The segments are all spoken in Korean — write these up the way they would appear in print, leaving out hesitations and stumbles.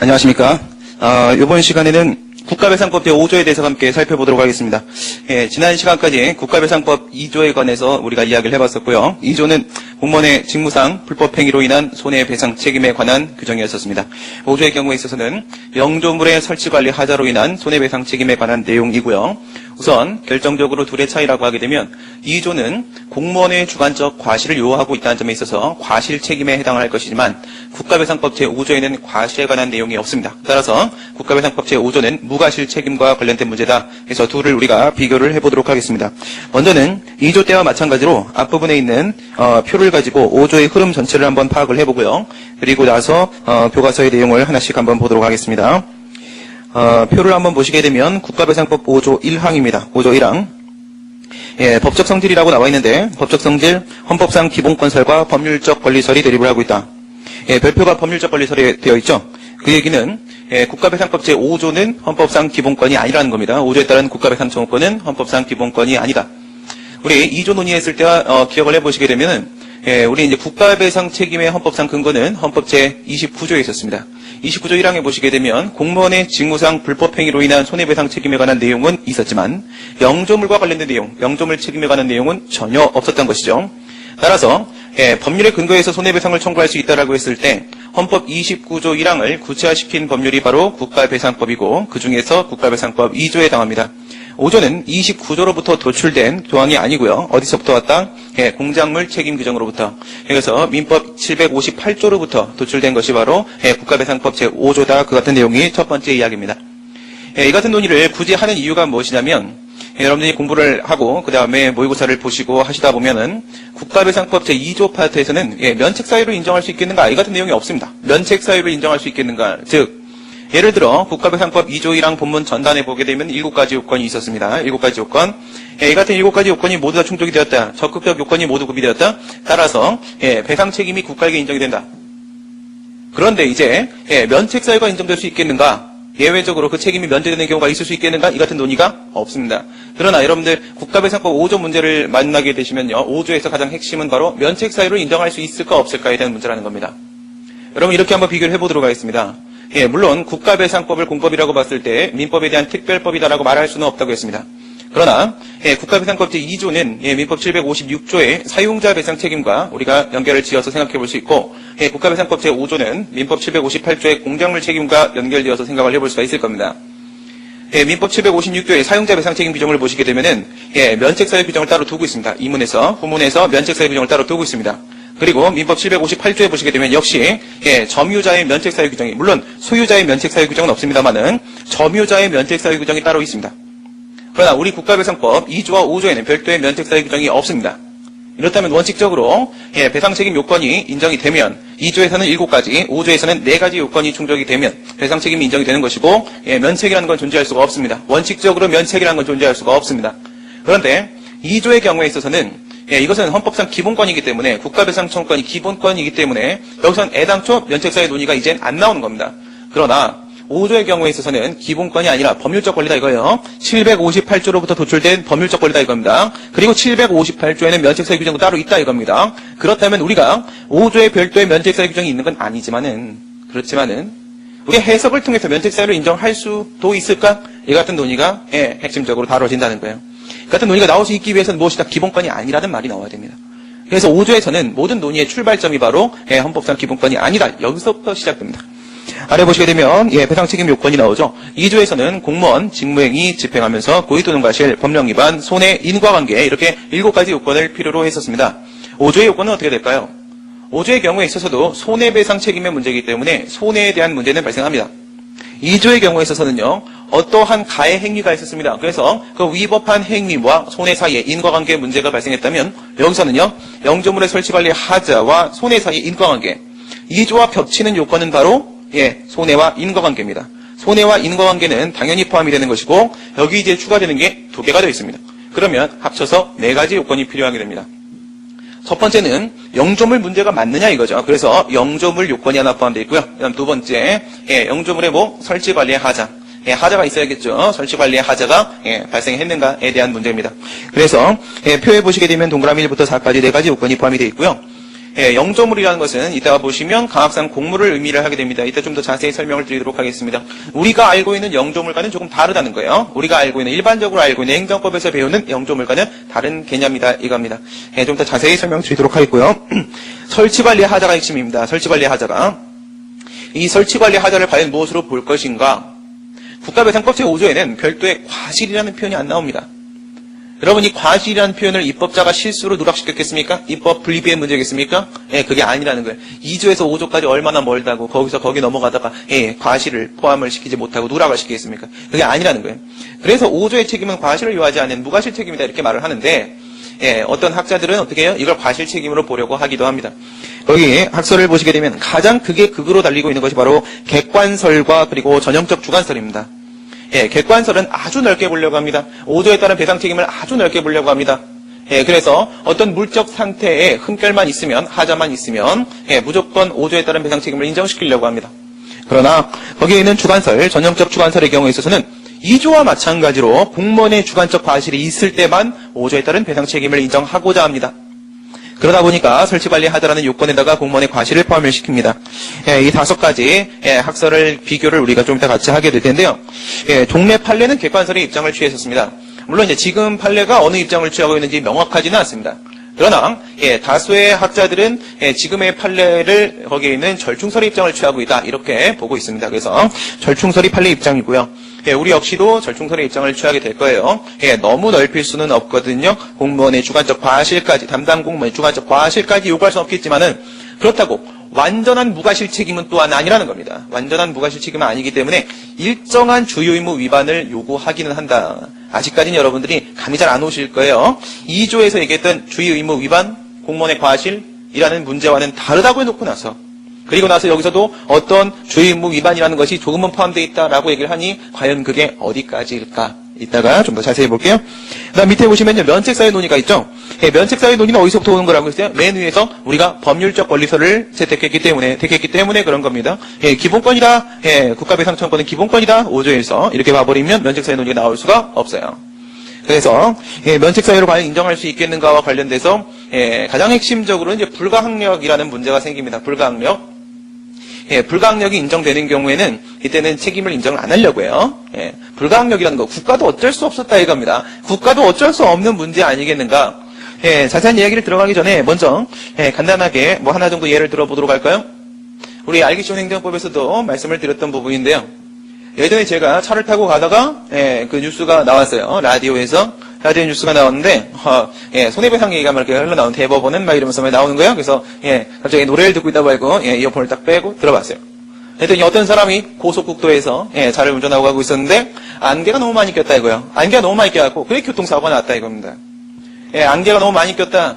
안녕하십니까. 이번 시간에는 국가배상법 제5조에 대해서 함께 살펴보도록 하겠습니다. 지난 시간까지 국가배상법 2조에 관해서 우리가 이야기를 해봤었고요. 2조는 공무원의 직무상 불법행위로 인한 손해배상 책임에 관한 규정이었었습니다. 5조의 경우에 있어서는 영조물의 설치관리 하자로 인한 손해배상 책임에 관한 내용이고요. 우선 결정적으로 둘의 차이라고 하게 되면 2조는 공무원의 주관적 과실을 요하고 있다는 점에 있어서 과실 책임에 해당을 할 것이지만 국가배상법 제5조에는 과실에 관한 내용이 없습니다. 따라서 국가배상법 제5조는 무과실 책임과 관련된 문제다. 그래서 둘을 우리가 비교를 해보도록 하겠습니다. 먼저는 2조 때와 마찬가지로 앞부분에 있는 표를 가지고 5조의 흐름 전체를 한번 파악을 해보고요. 그리고 나서 교과서의 내용을 하나씩 한번 보도록 하겠습니다. 표를 한번 보시게 되면 국가배상법 5조 1항입니다. 5조 1항. 법적 성질이라고 나와 있는데 법적 성질, 헌법상 기본권설과 법률적 권리설이 대립을 하고 있다. 별표가 법률적 권리설이 되어 있죠. 그 얘기는 국가배상법 제5조는 헌법상 기본권이 아니라는 겁니다. 5조에 따른 국가배상 청구권은 헌법상 기본권이 아니다. 우리 2조 논의했을 때와 기억을 해보시게 되면은 우리 이제 국가배상 책임의 헌법상 근거는 헌법 제29조에 있었습니다. 29조 1항에 보시게 되면 공무원의 직무상 불법행위로 인한 손해배상 책임에 관한 내용은 있었지만 영조물과 관련된 내용, 영조물 책임에 관한 내용은 전혀 없었던 것이죠. 따라서 법률의 근거에서 손해배상을 청구할 수 있다라고 했을 때 헌법 29조 1항을 구체화시킨 법률이 바로 국가배상법이고 그 중에서 국가배상법 2조에 해당합니다. 5조는 29조로부터 도출된 조항이 아니고요. 어디서부터 왔다? 공작물 책임 규정으로부터. 그래서 민법 758조로부터 도출된 것이 바로 국가배상법 제5조다. 그 같은 내용이 첫 번째 이야기입니다. 이 같은 논의를 굳이 하는 이유가 무엇이냐면 여러분들이 공부를 하고 그 다음에 모의고사를 보시고 하시다 보면은 국가배상법 제2조 파트에서는 면책사유를 인정할 수 있겠는가? 이 같은 내용이 없습니다. 면책사유를 인정할 수 있겠는가? 즉 예를 들어 국가배상법 2조 1항 본문 전단에 보게 되면 7가지 요건이 있었습니다. 7가지 요건. 이 같은 7가지 요건이 모두 다 충족이 되었다. 적극적 요건이 모두 구비되었다. 따라서 배상 책임이 국가에게 인정이 된다. 그런데 이제 면책사유가 인정될 수 있겠는가? 예외적으로 그 책임이 면제되는 경우가 있을 수 있겠는가? 이 같은 논의가 없습니다. 그러나 여러분들 국가배상법 5조 문제를 만나게 되시면요. 5조에서 가장 핵심은 바로 면책사유를 인정할 수 있을까 없을까에 대한 문제라는 겁니다. 여러분 이렇게 한번 비교를 해보도록 하겠습니다. 물론 국가배상법을 공법이라고 봤을 때 민법에 대한 특별법이다라고 말할 수는 없다고 했습니다. 그러나 국가배상법 제2조는 민법 756조의 사용자 배상 책임과 우리가 연결을 지어서 생각해 볼 수 있고 국가배상법 제5조는 민법 758조의 공작물 책임과 연결되어서 생각을 해볼 수가 있을 겁니다. 민법 756조의 사용자 배상 책임 규정을 보시게 되면은 면책사유 규정을 따로 두고 있습니다. 이문에서 후문에서 면책사유 규정을 따로 두고 있습니다. 그리고 민법 758조에 보시게 되면 역시 점유자의 면책사유 규정이 물론 소유자의 면책사유 규정은 없습니다만은 점유자의 면책사유 규정이 따로 있습니다. 그러나 우리 국가배상법 2조와 5조에는 별도의 면책사유 규정이 없습니다. 이렇다면 원칙적으로 배상책임 요건이 인정이 되면 2조에서는 7가지, 5조에서는 4가지 요건이 충족이 되면 배상책임이 인정이 되는 것이고 면책이라는 건 존재할 수가 없습니다. 원칙적으로 면책이라는 건 존재할 수가 없습니다. 그런데 2조의 경우에 있어서는 이것은 헌법상 기본권이기 때문에 국가배상 청구권이 기본권이기 때문에 여기서는 애당초 면책사유 논의가 이젠 안 나오는 겁니다. 그러나 5조의 경우에 있어서는 기본권이 아니라 법률적 권리다 이거예요. 758조로부터 도출된 법률적 권리다 이겁니다. 그리고 758조에는 면책사유 규정도 따로 있다 이겁니다. 그렇다면 우리가 5조에 별도의 면책사유 규정이 있는 건 아니지만은 그렇지만은 우리 해석을 통해서 면책사유를 인정할 수도 있을까? 이 같은 논의가 핵심적으로 다뤄진다는 거예요. 같은 논의가 나올 수 있기 위해서는 무엇이다? 기본권이 아니라는 말이 나와야 됩니다. 그래서 5조에서는 모든 논의의 출발점이 바로 헌법상 기본권이 아니다. 여기서부터 시작됩니다. 아래 보시게 되면 배상 책임 요건이 나오죠. 2조에서는 공무원 직무행위 집행하면서 고의 또는 과실, 법령 위반, 손해, 인과관계 이렇게 7가지 요건을 필요로 했었습니다. 5조의 요건은 어떻게 될까요? 5조의 경우에 있어서도 손해배상 책임의 문제이기 때문에 손해에 대한 문제는 발생합니다. 2조의 경우에 있어서는요. 어떠한 가해 행위가 있었습니다. 그래서 그 위법한 행위와 손해 사이에 인과관계 문제가 발생했다면 여기서는요. 영조물의 설치관리 하자와 손해 사이의 인과관계 2조와 겹치는 요건은 바로 손해와 인과관계입니다. 손해와 인과관계는 당연히 포함이 되는 것이고 여기 이제 추가되는 게 2개가 되어 있습니다. 그러면 합쳐서 4가지 요건이 필요하게 됩니다. 첫 번째는 영조물 문제가 맞느냐 이거죠. 그래서 영조물 요건이 하나 포함되어 있고요. 그다음 두 번째 영조물의 설치관리의 하자. 하자가 있어야겠죠. 설치관리의 하자가 발생했는가에 대한 문제입니다. 그래서 표에 보시게 되면 동그라미 1부터 4까지 4가지 요건이 포함이 되어 있고요. 영조물이라는 것은 이따가 보시면 강압상 공물을 의미를 하게 됩니다. 이따 좀 더 자세히 설명을 드리도록 하겠습니다. 우리가 알고 있는 영조물과는 조금 다르다는 거예요. 우리가 알고 있는 일반적으로 알고 있는 행정법에서 배우는 영조물과는 다른 개념이다 이겁니다. 좀 더 자세히 설명드리도록 하겠고요. 설치관리 하자가 핵심입니다. 설치관리 하자가 이 설치관리 하자를 과연 무엇으로 볼 것인가? 국가배상법 제5조에는 별도의 과실이라는 표현이 안 나옵니다. 여러분 이 과실이라는 표현을 입법자가 실수로 누락시켰겠습니까? 입법 분리비의 문제겠습니까? 그게 아니라는 거예요. 2조에서 5조까지 얼마나 멀다고 거기서 거기 넘어가다가 과실을 포함을 시키지 못하고 누락을 시키겠습니까? 그게 아니라는 거예요. 그래서 5조의 책임은 과실을 요하지 않는 무과실 책임이다 이렇게 말을 하는데 어떤 학자들은 어떻게 해요? 이걸 과실 책임으로 보려고 하기도 합니다. 거기 학설을 보시게 되면 가장 극으로 달리고 있는 것이 바로 객관설과 그리고 전형적 주관설입니다. 객관설은 아주 넓게 보려고 합니다. 5조에 따른 배상 책임을 아주 넓게 보려고 합니다. 그래서 어떤 물적 상태에 흠결만 있으면, 하자만 있으면, 무조건 5조에 따른 배상 책임을 인정시키려고 합니다. 그러나, 거기에 있는 주관설, 전형적 주관설의 경우에 있어서는 2조와 마찬가지로 공무원의 주관적 과실이 있을 때만 5조에 따른 배상 책임을 인정하고자 합니다. 그러다 보니까 설치관리 하자라는 요건에다가 공무원의 과실을 포함을 시킵니다. 이 5가지 학설을 비교를 우리가 좀 이따 같이 하게 될 텐데요. 종래 판례는 객관설의 입장을 취했었습니다. 물론 이제 지금 판례가 어느 입장을 취하고 있는지 명확하지는 않습니다. 그러나 다수의 학자들은 지금의 판례를 거기에 있는 절충설의 입장을 취하고 있다 이렇게 보고 있습니다. 그래서 절충설이 판례 입장이고요. 우리 역시도 절충설의 입장을 취하게 될 거예요. 너무 넓힐 수는 없거든요. 공무원의 주관적 과실까지, 담당 공무원의 주관적 과실까지 요구할 수는 없겠지만은 그렇다고 완전한 무과실 책임은 또한 아니라는 겁니다. 완전한 무과실 책임은 아니기 때문에 일정한 주요 의무 위반을 요구하기는 한다. 아직까지는 여러분들이 감이 잘 안 오실 거예요. 2조에서 얘기했던 주요 의무 위반, 공무원의 과실이라는 문제와는 다르다고 해놓고 나서 그리고 나서 여기서도 어떤 주요 의무 위반이라는 것이 조금은 포함되어 있다라고 얘기를 하니 과연 그게 어디까지일까? 이따가 좀 더 자세히 볼게요. 그다음 밑에 보시면요. 면책사유 논의가 있죠. 면책사유 논의는 어디서부터 오는 거라고 했어요? 맨 위에서 우리가 법률적 권리서를 택했기 때문에 그런 겁니다. 기본권이다. 국가배상청구는 기본권이다. 5조에서 이렇게 봐버리면 면책사유 논의가 나올 수가 없어요. 그래서 면책사유를 과연 인정할 수 있겠는가와 관련돼서 가장 핵심적으로 이제 불가항력이라는 문제가 생깁니다. 불가항력. 불가항력이 인정되는 경우에는 이때는 책임을 인정을 안 하려고 해요. 불가항력이라는 거 국가도 어쩔 수 없었다 이겁니다. 국가도 어쩔 수 없는 문제 아니겠는가. 자세한 이야기를 들어가기 전에 먼저 간단하게 뭐 하나 정도 예를 들어보도록 할까요? 우리 알기 쉬운 행정법에서도 말씀을 드렸던 부분인데요. 예전에 제가 차를 타고 가다가 그 뉴스가 나왔어요. 라디오 뉴스가 나왔는데 손해배상 얘기가 막 이렇게 흘러나온 대법원은 막 이러면서 막 나오는 거예요. 그래서 갑자기 노래를 듣고 있다 말고 이어폰을 딱 빼고 들어봤어요. 그랬더니 어떤 사람이 고속국도에서 차를 운전하고 가고 있었는데 안개가 너무 많이 꼈다 이거예요. 안개가 너무 많이 껴갖고 그게 교통사고가 났다 이겁니다. 안개가 너무 많이 꼈다.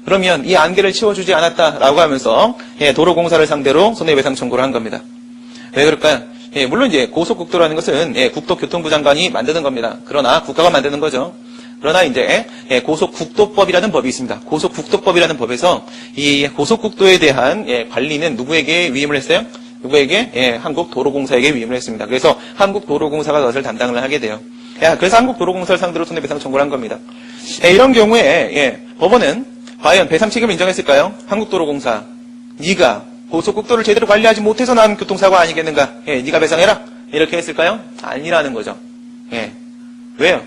그러면 이 안개를 치워주지 않았다라고 하면서 도로공사를 상대로 손해배상 청구를 한 겁니다. 왜 그럴까요? 물론 이제 고속국도라는 것은 국토교통부 장관이 만드는 겁니다. 그러나 국가가 만드는 거죠. 그러나 이제 고속국도법이라는 법이 있습니다. 고속국도법이라는 법에서 이 고속국도에 대한 관리는 누구에게 위임을 했어요? 누구에게? 한국도로공사에게 위임을 했습니다. 그래서 한국도로공사가 그것을 담당을 하게 돼요. 그래서 한국도로공사를 상대로 손해배상 청구를 한 겁니다. 이런 경우에 법원은 과연 배상 책임을 인정했을까요? 한국도로공사, 네가 고속국도를 제대로 관리하지 못해서 난 교통사고 아니겠는가? 네가 배상해라. 이렇게 했을까요? 아니라는 거죠. 왜요?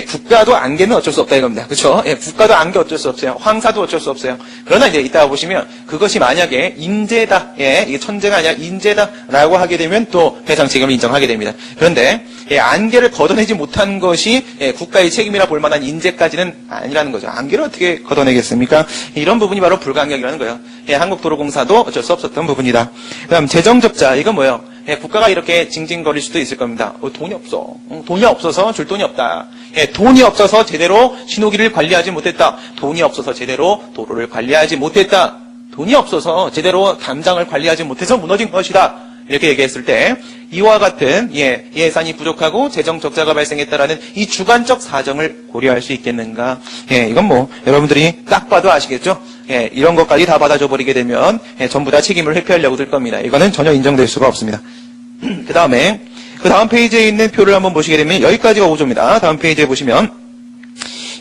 국가도 안개는 어쩔 수 없다 이겁니다. 그렇죠? 국가도 안개 어쩔 수 없어요. 황사도 어쩔 수 없어요. 그러나 이제 이따가 보시면 그것이 만약에 인재다. 이게 천재가 아니라 인재다라고 하게 되면 또 배상 책임을 인정하게 됩니다. 그런데 안개를 걷어내지 못한 것이 국가의 책임이라 볼 만한 인재까지는 아니라는 거죠. 안개를 어떻게 걷어내겠습니까? 이런 부분이 바로 불가항력이라는 거예요. 한국도로공사도 어쩔 수 없었던 부분이다. 그다음 재정적자 이건 뭐예요? 국가가 이렇게 징징거릴 수도 있을 겁니다. 돈이 없어. 돈이 없어서 줄 돈이 없다. 돈이 없어서 제대로 신호기를 관리하지 못했다. 돈이 없어서 제대로 도로를 관리하지 못했다. 돈이 없어서 제대로 담장을 관리하지 못해서 무너진 것이다. 이렇게 얘기했을 때 이와 같은 예산이 부족하고 재정 적자가 발생했다라는 이 주관적 사정을 고려할 수 있겠는가? 이건 뭐 여러분들이 딱 봐도 아시겠죠? 이런 것까지 다 받아줘 버리게 되면 전부 다 책임을 회피하려고 들 겁니다. 이거는 전혀 인정될 수가 없습니다. 그 다음 페이지에 있는 표를 한번 보시게 되면 여기까지가 5조입니다. 다음 페이지에 보시면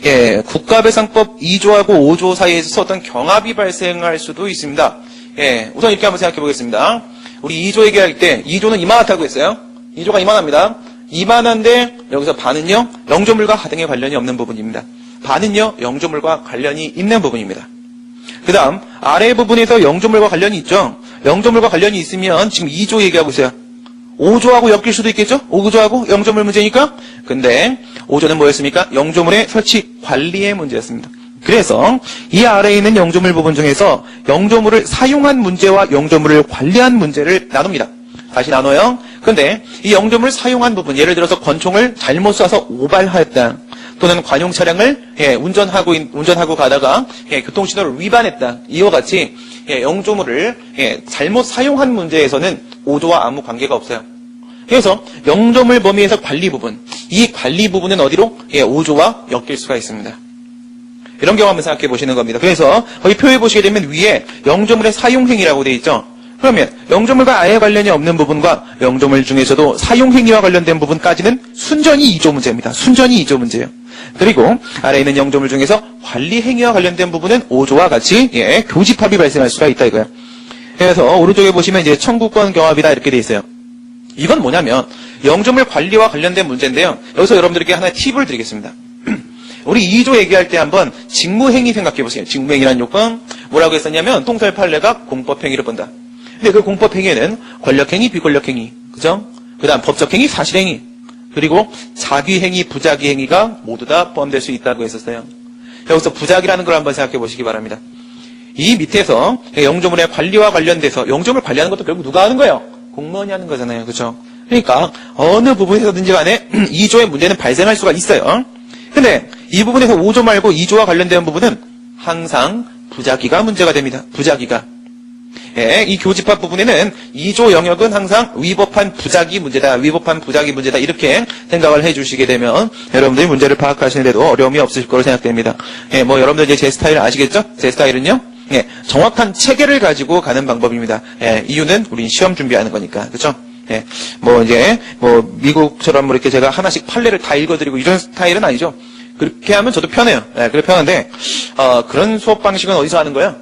예, 국가배상법 2조하고 5조 사이에서 어떤 경합이 발생할 수도 있습니다. 예, 우선 이렇게 한번 생각해 보겠습니다. 우리 2조 얘기할 때 2조는 이만하다고 했어요. 2조가 이만합니다. 이만한데 여기서 반은요, 영조물과 하등에 관련이 없는 부분입니다. 반은요, 영조물과 관련이 있는 부분입니다. 그 다음 아래 부분에서 영조물과 관련이 있죠. 영조물과 관련이 있으면 지금 2조 얘기하고 있어요. 5조하고 엮일 수도 있겠죠? 5조하고 영조물 문제니까. 근데 5조는 뭐였습니까? 영조물의 설치 관리의 문제였습니다. 그래서 이 아래에 있는 영조물 부분 중에서 영조물을 사용한 문제와 영조물을 관리한 문제를 나눕니다. 다시 나눠요. 근데 이 영조물을 사용한 부분, 예를 들어서 권총을 잘못 쏴서 오발하였다. 또는 관용 차량을 운전하고 가다가 교통신호를 위반했다. 이와 같이 영조물을 잘못 사용한 문제에서는 5조와 아무 관계가 없어요. 그래서 영조물 범위에서 관리 부분, 이 관리 부분은 어디로? 5조와 엮일 수가 있습니다. 이런 경우 한번 생각해 보시는 겁니다. 그래서 거기 표에 보시게 되면 위에 영조물의 사용행위라고 되어 있죠. 그러면 영조물과 아예 관련이 없는 부분과 영조물 중에서도 사용행위와 관련된 부분까지는 순전히 2조 문제입니다. 순전히 2조 문제예요. 그리고 아래에 있는 영조물 중에서 관리행위와 관련된 부분은 5조와 같이 교집합이 발생할 수가 있다 이거예요. 그래서 오른쪽에 보시면 이제 청구권 경합이다 이렇게 돼 있어요. 이건 뭐냐면 영조물 관리와 관련된 문제인데요. 여기서 여러분들에게 하나의 팁을 드리겠습니다. 우리 2조 얘기할 때 한번 직무행위 생각해 보세요. 직무행위라는 요건 뭐라고 했었냐면 통설 판례가 공법행위를 본다. 근데 그 공법행위에는 권력행위, 비권력행위, 그죠? 그 다음 법적행위, 사실행위, 그리고 자기행위, 부자기행위가 모두 다 포함될 수 있다고 했었어요. 여기서 부자기라는 걸 한번 생각해 보시기 바랍니다. 이 밑에서 영조물의 관리와 관련돼서 영조물 관리하는 것도 결국 누가 하는 거예요? 공무원이 하는 거잖아요. 그죠? 그러니까 어느 부분에서든지 간에 2조의 문제는 발생할 수가 있어요. 근데 이 부분에서 5조 말고 2조와 관련된 부분은 항상 부자기가 문제가 됩니다. 부자기가. 이 교집합 부분에는 2조 영역은 항상 위법한 부자기 문제다. 위법한 부자기 문제다. 이렇게 생각을 해주시게 되면 여러분들이 문제를 파악하시는데도 어려움이 없으실 거로 생각됩니다. 뭐 여러분들 이제 제 스타일 아시겠죠? 제 스타일은요. 정확한 체계를 가지고 가는 방법입니다. 이유는 우린 시험 준비하는 거니까. 그렇죠? 뭐 이제 뭐 미국처럼 뭐 이렇게 제가 하나씩 판례를 다 읽어드리고 이런 스타일은 아니죠. 그렇게 하면 저도 편해요. 그래 편한데 그런 수업 방식은 어디서 하는 거예요?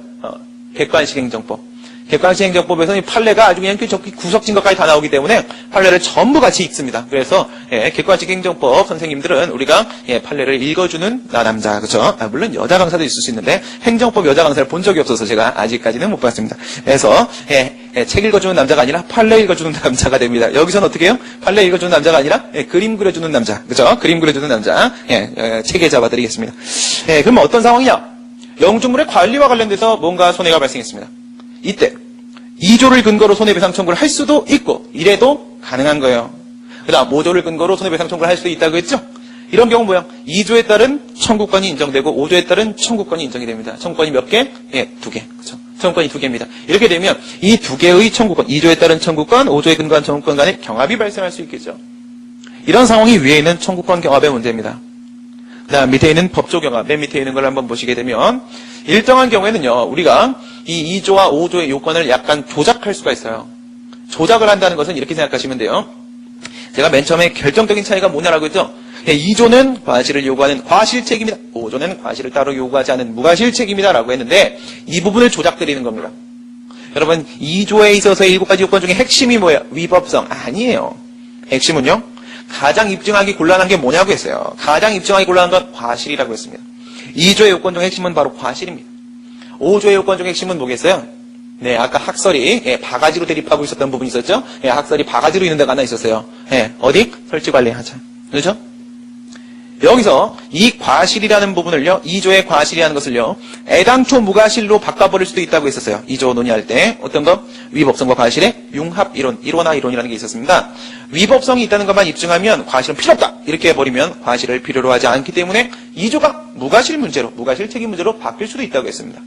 객관식 행정법. 객관식 행정법에서는 이 판례가 아주 그냥 구석진 것까지 다 나오기 때문에 판례를 전부 같이 읽습니다. 그래서 객관식 행정법 선생님들은 우리가 판례를 읽어주는 남자, 그렇죠? 물론 여자 강사도 있을 수 있는데 행정법 여자 강사를 본 적이 없어서 제가 아직까지는 못 봤습니다. 그래서 책 읽어주는 남자가 아니라 판례 읽어주는 남자가 됩니다. 여기서는 어떻게 해요? 판례 읽어주는 남자가 아니라 그림 그려주는 남자, 그렇죠? 그림 그려주는 남자, 체계 잡아드리겠습니다. 그럼 어떤 상황이냐? 영조물의 관리와 관련돼서 뭔가 손해가 발생했습니다. 이때 2조를 근거로 손해배상 청구를 할 수도 있고 이래도 가능한 거예요. 그 다음 5조를 근거로 손해배상 청구를 할 수도 있다고 했죠. 이런 경우 뭐야? 2조에 따른 청구권이 인정되고 5조에 따른 청구권이 인정이 됩니다. 청구권이 몇 개? 2개. 그렇죠? 청구권이 2개입니다. 이렇게 되면 이 2개의 청구권, 2조에 따른 청구권, 5조에 근거한 청구권 간에 경합이 발생할 수 있겠죠. 이런 상황이 위에 있는 청구권 경합의 문제입니다. 그 다음 밑에 있는 법조 경합, 맨 밑에 있는 걸 한번 보시게 되면 일정한 경우에는요, 우리가 이 2조와 5조의 요건을 약간 조작할 수가 있어요. 조작을 한다는 것은 이렇게 생각하시면 돼요. 제가 맨 처음에 결정적인 차이가 뭐냐라고 했죠. 2조는 과실을 요구하는 과실책임이다. 5조는 과실을 따로 요구하지 않은 무과실책임이다 라고 했는데 이 부분을 조작드리는 겁니다. 여러분 2조에 있어서의 7가지 요건 중에 핵심이 뭐예요? 위법성. 아니에요. 핵심은요. 가장 입증하기 곤란한 게 뭐냐고 했어요. 가장 입증하기 곤란한 건 과실이라고 했습니다. 2조의 요건 중 핵심은 바로 과실입니다. 5조의 요건 중 핵심은 뭐겠어요? 아까 학설이 바가지로 대립하고 있었던 부분이 있었죠? 학설이 바가지로 있는 데가 하나 있었어요. 어디? 설치관리하자. 그렇죠? 여기서 이 과실이라는 부분을요, 2조의 과실이라는 것을요, 애당초 무과실로 바꿔버릴 수도 있다고 했었어요. 2조 논의할 때. 어떤 거? 위법성과 과실의 융합 이론, 일원화 이론이라는 게 있었습니다. 위법성이 있다는 것만 입증하면 과실은 필요 없다. 이렇게 해버리면 과실을 필요로 하지 않기 때문에 2조가 무과실 문제로, 무과실 책임 문제로 바뀔 수도 있다고 했습니다.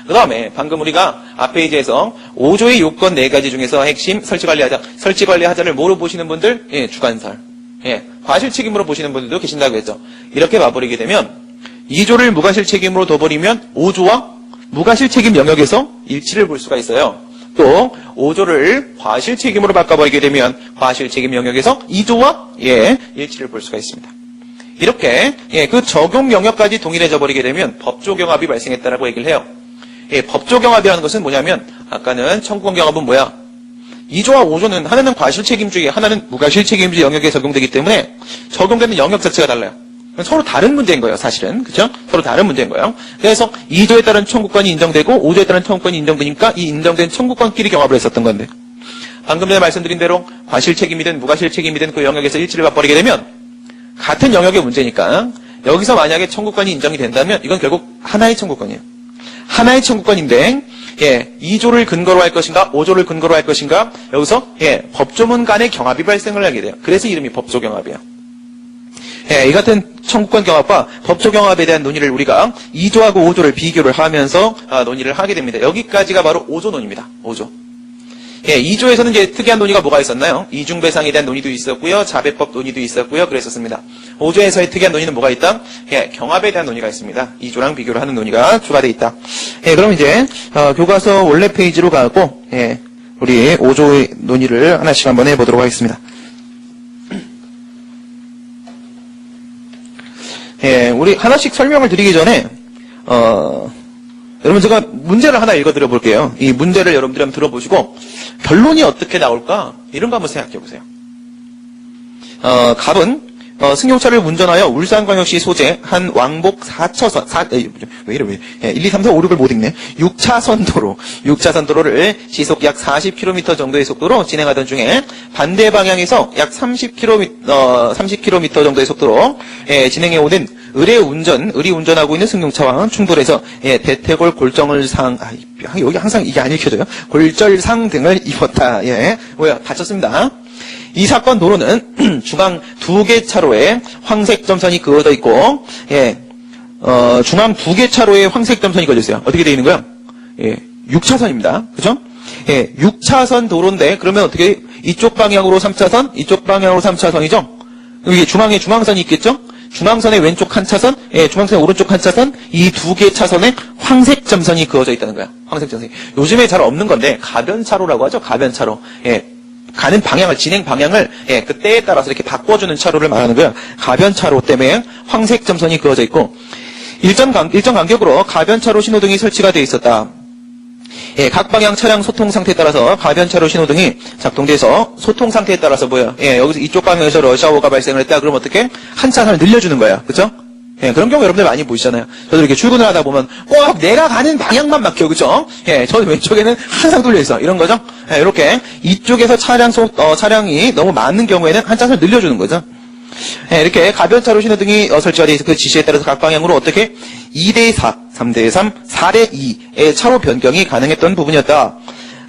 그 다음에 방금 우리가 앞 페이지에서 5조의 요건 4가지 중에서 핵심 설치관리하자. 설치관리하자를 뭐로 보시는 분들? 주관설. 과실 책임으로 보시는 분들도 계신다고 했죠. 이렇게 봐버리게 되면 2조를 무과실 책임으로 둬버리면 5조와 무과실 책임 영역에서 일치를 볼 수가 있어요. 또 5조를 과실 책임으로 바꿔버리게 되면 과실 책임 영역에서 2조와 일치를 볼 수가 있습니다. 이렇게 그 적용 영역까지 동일해져 버리게 되면 법조경합이 발생했다라고 얘기를 해요. 법조경합이라는 것은 뭐냐면 아까는 청구권경합은 뭐야? 2조와 5조는 하나는 과실책임주의, 하나는 무과실책임주의 영역에 적용되기 때문에 적용되는 영역 자체가 달라요. 서로 다른 문제인 거예요, 사실은. 그죠? 서로 다른 문제인 거예요. 그래서 2조에 따른 청구권이 인정되고 5조에 따른 청구권이 인정되니까 이 인정된 청구권끼리 경합을 했었던 건데 방금 전에 말씀드린 대로 과실책임이든 무과실책임이든 그 영역에서 일치를 맛버리게 되면 같은 영역의 문제니까 여기서 만약에 청구권이 인정이 된다면 이건 결국 하나의 청구권이에요. 하나의 청구권인데 2조를 근거로 할 것인가 5조를 근거로 할 것인가 여기서 법조문 간의 경합이 발생을 하게 돼요. 그래서 이름이 법조경합이에요. 이 같은 청구권 경합과 법조 경합에 대한 논의를 우리가 2조하고 5조를 비교를 하면서 논의를 하게 됩니다. 여기까지가 바로 5조 논의입니다. 5조. 2조에서는 이제 특이한 논의가 뭐가 있었나요? 이중배상에 대한 논의도 있었고요. 자배법 논의도 있었고요. 그랬었습니다. 5조에서의 특이한 논의는 뭐가 있다? 경합에 대한 논의가 있습니다. 2조랑 비교를 하는 논의가 추가되어 있다. 그럼 이제 교과서 원래 페이지로 가고 우리 5조의 논의를 하나씩 한번 해보도록 하겠습니다. 우리 하나씩 설명을 드리기 전에 여러분 제가 문제를 하나 읽어드려 볼게요. 이 문제를 여러분들이 한번 들어보시고 결론이 어떻게 나올까 이런 거 한번 생각해 보세요. 갑은 승용차를 운전하여 울산광역시 소재 한 왕복 4차선 왜 이래 1, 2, 3, 4, 5, 6을 못 읽네. 6차선 도로를 시속 약 40km 정도의 속도로 진행하던 중에 반대 방향에서 약 30km 정도의 속도로 진행해 오는 을이 운전하고 있는 승용차와 충돌해서 대퇴골 골절상 여기 항상 이게 안 읽혀져요. 골절상 등을 입었다. 다쳤습니다. 이 사건 도로는 중앙 2개 차로에 황색 점선이 그어져 있고, 중앙 2개 차로에 황색 점선이 그어져 있어요. 어떻게 되어 있는 거예요? 6차선입니다. 그죠? 6차선 도로인데, 그러면 어떻게, 이쪽 방향으로 3차선, 이쪽 방향으로 3차선이죠? 여기 중앙에 중앙선이 있겠죠? 중앙선의 왼쪽 한 차선, 중앙선의 오른쪽 한 차선, 이 2개 차선에 황색 점선이 그어져 있다는 거야. 황색 점선이. 요즘에 잘 없는 건데, 가변차로라고 하죠? 가변차로. 가는 방향을, 진행 방향을, 그 때에 따라서 이렇게 바꿔주는 차로를 말하는 거예요. 가변차로 때문에 황색 점선이 그어져 있고, 일정 간격으로 가변차로 신호등이 설치가 되어 있었다. 각 방향 차량 소통 상태에 따라서 가변차로 신호등이 작동돼서 소통 상태에 따라서 뭐예요? 여기서 이쪽 방향에서 러시아워가 발생을 했다. 그럼 어떻게? 한 차선을 늘려주는 거예요. 그죠? 그런 경우 여러분들 많이 보시잖아요. 저도 이렇게 출근을 하다 보면 꼭 내가 가는 방향만 막혀요. 그죠? 저 왼쪽에는 항상 뚫려있어. 이런 거죠? 이렇게 이쪽에서 차량이 너무 많은 경우에는 한 차선을 늘려주는 거죠. 이렇게 가변차로 신호등이 설치가 되어 있어 그 지시에 따라서 각 방향으로 어떻게 2대4, 3대3, 4대2의 차로 변경이 가능했던 부분이었다.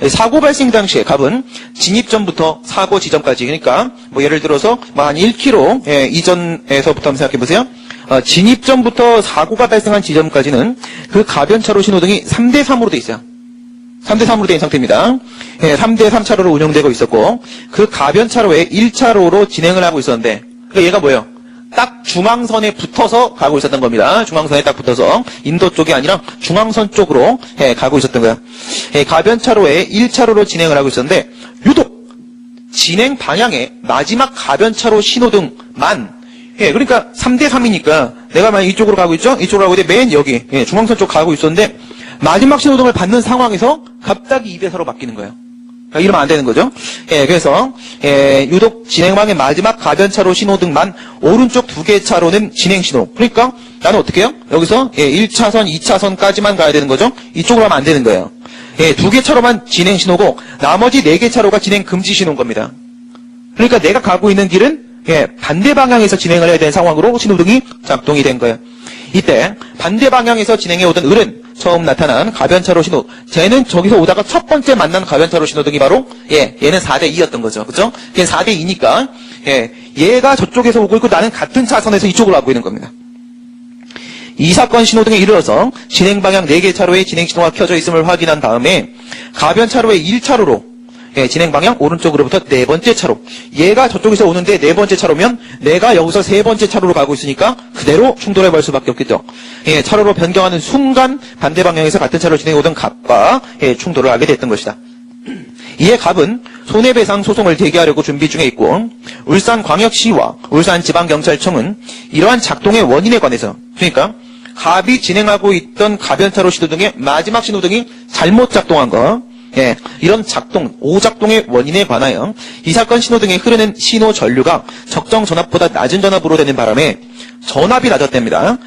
사고 발생 당시에 갑은 진입 전부터 사고 지점까지 그러니까 뭐 예를 들어서 한 1km 이전에서부터 한번 생각해 보세요. 진입 전부터 사고가 발생한 지점까지는 그 가변차로 신호등이 3대3으로 되어 있어요. 3대3으로 된 상태입니다. 3대3 차로로 운영되고 있었고 그 가변차로에 1차로로 진행을 하고 있었는데 그러니까 얘가 뭐예요? 딱 중앙선에 붙어서 가고 있었던 겁니다. 중앙선에 딱 붙어서 인도 쪽이 아니라 중앙선 쪽으로 가고 있었던 거야. 가변차로에 1차로로 진행을 하고 있었는데 유독 진행 방향에 마지막 가변차로 신호등만 그러니까 3대3이니까 내가 만약 이쪽으로 가고 있죠? 이쪽으로 가고 있는데 맨 여기 중앙선 쪽 가고 있었는데 마지막 신호등을 받는 상황에서 갑자기 2대4로 바뀌는 거예요. 그러니까 이러면 안 되는 거죠. 그래서 유독 진행방의 마지막 가변차로 신호등만 오른쪽 2개 차로는 진행신호. 그러니까 나는 어떻게 해요? 여기서 1차선, 2차선까지만 가야 되는 거죠. 이쪽으로 하면 안 되는 거예요. 2개 차로만 진행신호고 나머지 4개 차로가 진행 금지신호인 겁니다. 그러니까 내가 가고 있는 길은 반대 방향에서 진행을 해야 되는 상황으로 신호등이 작동이 된 거예요. 이때 반대 방향에서 진행해 오던 을은 처음 나타난 가변차로 신호. 쟤는 저기서 오다가 첫 번째 만난 가변차로 신호등이 바로 얘는 4대2였던 거죠. 그죠? 걔 4대2니까 얘가 저쪽에서 오고 있고 나는 같은 차선에서 이쪽으로 가고 있는 겁니다. 이 사건 신호등에 이르러서 진행 방향 4개 차로에 진행 신호가 켜져 있음을 확인한 다음에 가변차로의 1차로로 진행 방향 오른쪽으로부터 4번째 차로. 얘가 저쪽에서 오는데 4번째 차로면 내가 여기서 3번째 차로로 가고 있으니까 그대로 충돌해 볼 수밖에 없겠죠. 차로로 변경하는 순간 반대 방향에서 같은 차로로 진행해 오던 갑과 충돌을 하게 됐던 것이다. 이에 갑은 손해배상 소송을 대기하려고 준비 중에 있고 울산광역시와 울산지방경찰청은 이러한 작동의 원인에 관해서 그러니까 갑이 진행하고 있던 가변차로 신호등의 마지막 신호등이 잘못 작동한 거 이런 작동, 오작동의 원인에 관하여 이 사건 신호등에 흐르는 신호 전류가 적정 전압보다 낮은 전압으로 되는 바람에 전압이 낮았답니다.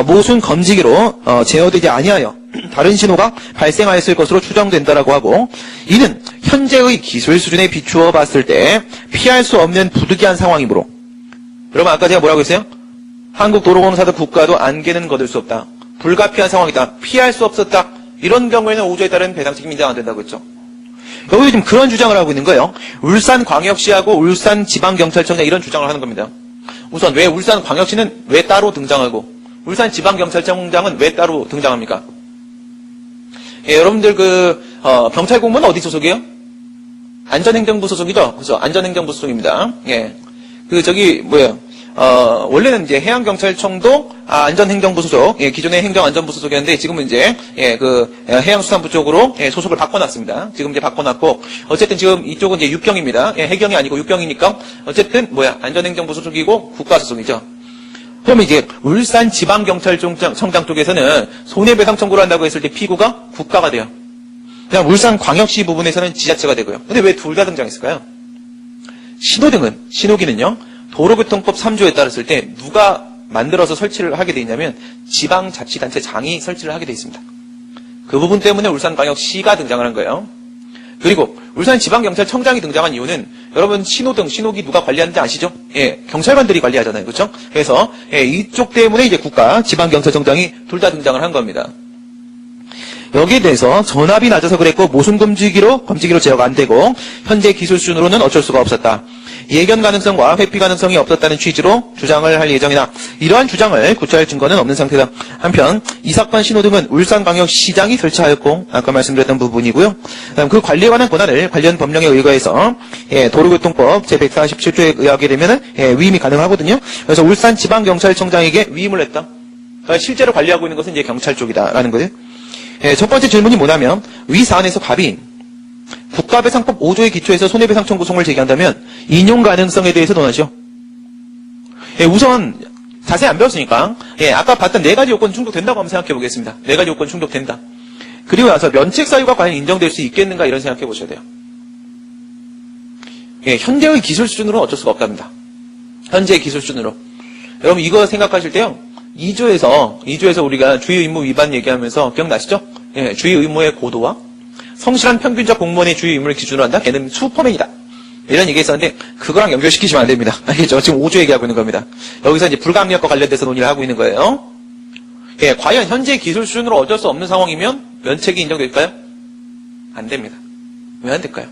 모순 검지기로 제어되지 아니하여 다른 신호가 발생하였을 것으로 추정된다라고 하고 이는 현재의 기술 수준에 비추어 봤을 때 피할 수 없는 부득이한 상황이므로 여러분 아까 제가 뭐라고 했어요? 한국도로공사도 국가도 안개는 거둘 수 없다. 불가피한 상황이다. 피할 수 없었다. 이런 경우에는 5조에 따른 배상 책임 인정 안 된다고 했죠. 여기 지금 그런 주장을 하고 있는 거예요. 울산광역시하고 울산지방경찰청이 이런 주장을 하는 겁니다. 우선 왜 울산광역시는 왜 따로 등장하고 울산지방경찰청장은 왜 따로 등장합니까? 여러분들 경찰 공무원 어디 소속이에요? 안전행정부 소속이죠? 그죠? 안전행정부 소속입니다. 원래는 이제 해양경찰청도 안전행정부 소속, 기존의 행정안전부 소속이었는데 지금은 이제 해양수산부 쪽으로 소속을 바꿔놨습니다. 지금 이제 바꿔놨고 어쨌든 지금 이쪽은 이제 육경입니다. 해경이 아니고 육경이니까 어쨌든 안전행정부 소속이고 국가 소속이죠. 그러면 이제 울산지방경찰청장 쪽에서는 손해배상 청구를 한다고 했을 때 피고가 국가가 돼요. 그냥 울산광역시 부분에서는 지자체가 되고요. 근데 왜 둘 다 등장했을까요? 신호기는요. 도로교통법 3조에 따랐을 때 누가 만들어서 설치를 하게 돼 있냐면 지방자치단체장이 설치를 하게 돼 있습니다. 그 부분 때문에 울산광역시가 등장을 한 거예요. 그리고 울산지방경찰청장이 등장한 이유는 여러분 신호등, 신호기 누가 관리하는지 아시죠? 경찰관들이 관리하잖아요. 그렇죠? 그래서 이쪽 때문에 이제 국가 지방경찰청장이 둘 다 등장을 한 겁니다. 여기에 대해서 전압이 낮아서 그랬고 모순 검지기로 제어가 안 되고 현재 기술 수준으로는 어쩔 수가 없었다. 예견 가능성과 회피 가능성이 없었다는 취지로 주장을 할 예정이나 이러한 주장을 구체할 증거는 없는 상태다. 한편 이 사건 신호등은 울산광역시장이 설치하였고 아까 말씀드렸던 부분이고요. 그 관리에 관한 권한을 관련 법령에 의거해서 도로교통법 제147조에 의하게 되면 위임이 가능하거든요. 그래서 울산지방경찰청장에게 위임을 했다. 그러니까 실제로 관리하고 있는 것은 이제 경찰 쪽이다라는 거예요. 첫 번째 질문이 뭐냐면 위 사안에서 갑이 국가배상법 5조의 기초에서 손해배상 청구 소송을 제기한다면 인용 가능성에 대해서 논하죠. 우선 자세히 안 배웠으니까 아까 봤던 네 가지 요건 충족된다고 한번 생각해 보겠습니다. 네 가지 요건 충족된다. 그리고 나서 면책 사유가 과연 인정될 수 있겠는가 이런 생각해 보셔야 돼요. 현재의 기술 수준으로는 어쩔 수가 없답니다. 현재의 기술 수준으로. 여러분 이거 생각하실 때요. 2조에서 우리가 주의 의무 위반 얘기하면서 기억나시죠? 주의 의무의 고도와 성실한 평균적 공무원의 주의 의무를 기준으로 한다. 걔는 슈퍼맨이다. 이런 얘기 했었는데 그거랑 연결시키시면 안 됩니다. 알겠죠? 지금 5조 얘기하고 있는 겁니다. 여기서 이제 불가항력과 관련돼서 논의를 하고 있는 거예요. 과연 현재 기술 수준으로 어쩔 수 없는 상황이면 면책이 인정될까요? 안 됩니다. 왜 안 될까요?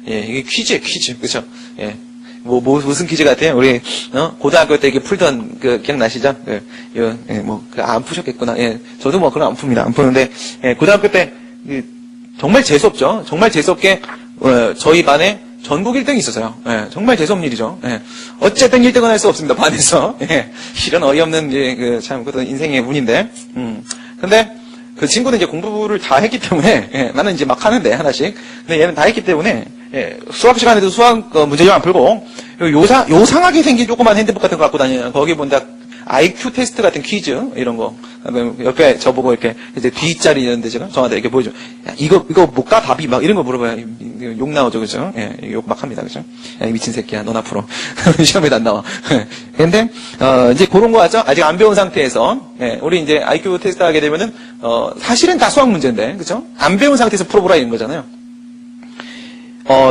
이게 퀴즈예요, 퀴즈. 그죠? 무슨 퀴즈 같아요? 우리, 고등학교 때 이게 풀던, 기억나시죠? 안 푸셨겠구나. 저도 그럼 안 풉니다. 안 푸는데, 고등학교 때, 정말 재수없죠? 정말 재수없게, 저희 반에 전국 1등이 있었어요. 정말 재수없는 일이죠. 어쨌든 1등은 할 수 없습니다, 반에서. 이런 어이없는, 참, 그것도 인생의 운인데. 근데, 그 친구는 이제 공부를 다 했기 때문에, 나는 이제 막 하는데, 하나씩. 근데 얘는 다 했기 때문에, 수학 시간에도 수학 문제 좀 안 풀고, 요상하게 생긴 조그만 핸드북 같은 거 갖고 다녀요. 거기 본다 IQ 테스트 같은 퀴즈, 이런 거. 옆에 저보고 이렇게, 이제 뒷자리 있는데 제가 저한테 이렇게 보여줘. 이거 뭐까 답이 막 이런 거 물어봐요. 욕 나오죠, 그죠? 욕 막 합니다, 그죠? 야, 이 미친 새끼야, 넌 앞으로. 시험에도 안 나와. 근데, 이제 그런 거 하죠? 아직 안 배운 상태에서, 우리 이제 IQ 테스트 하게 되면은, 사실은 다 수학 문제인데, 그죠? 안 배운 상태에서 풀어보라 이런 거잖아요.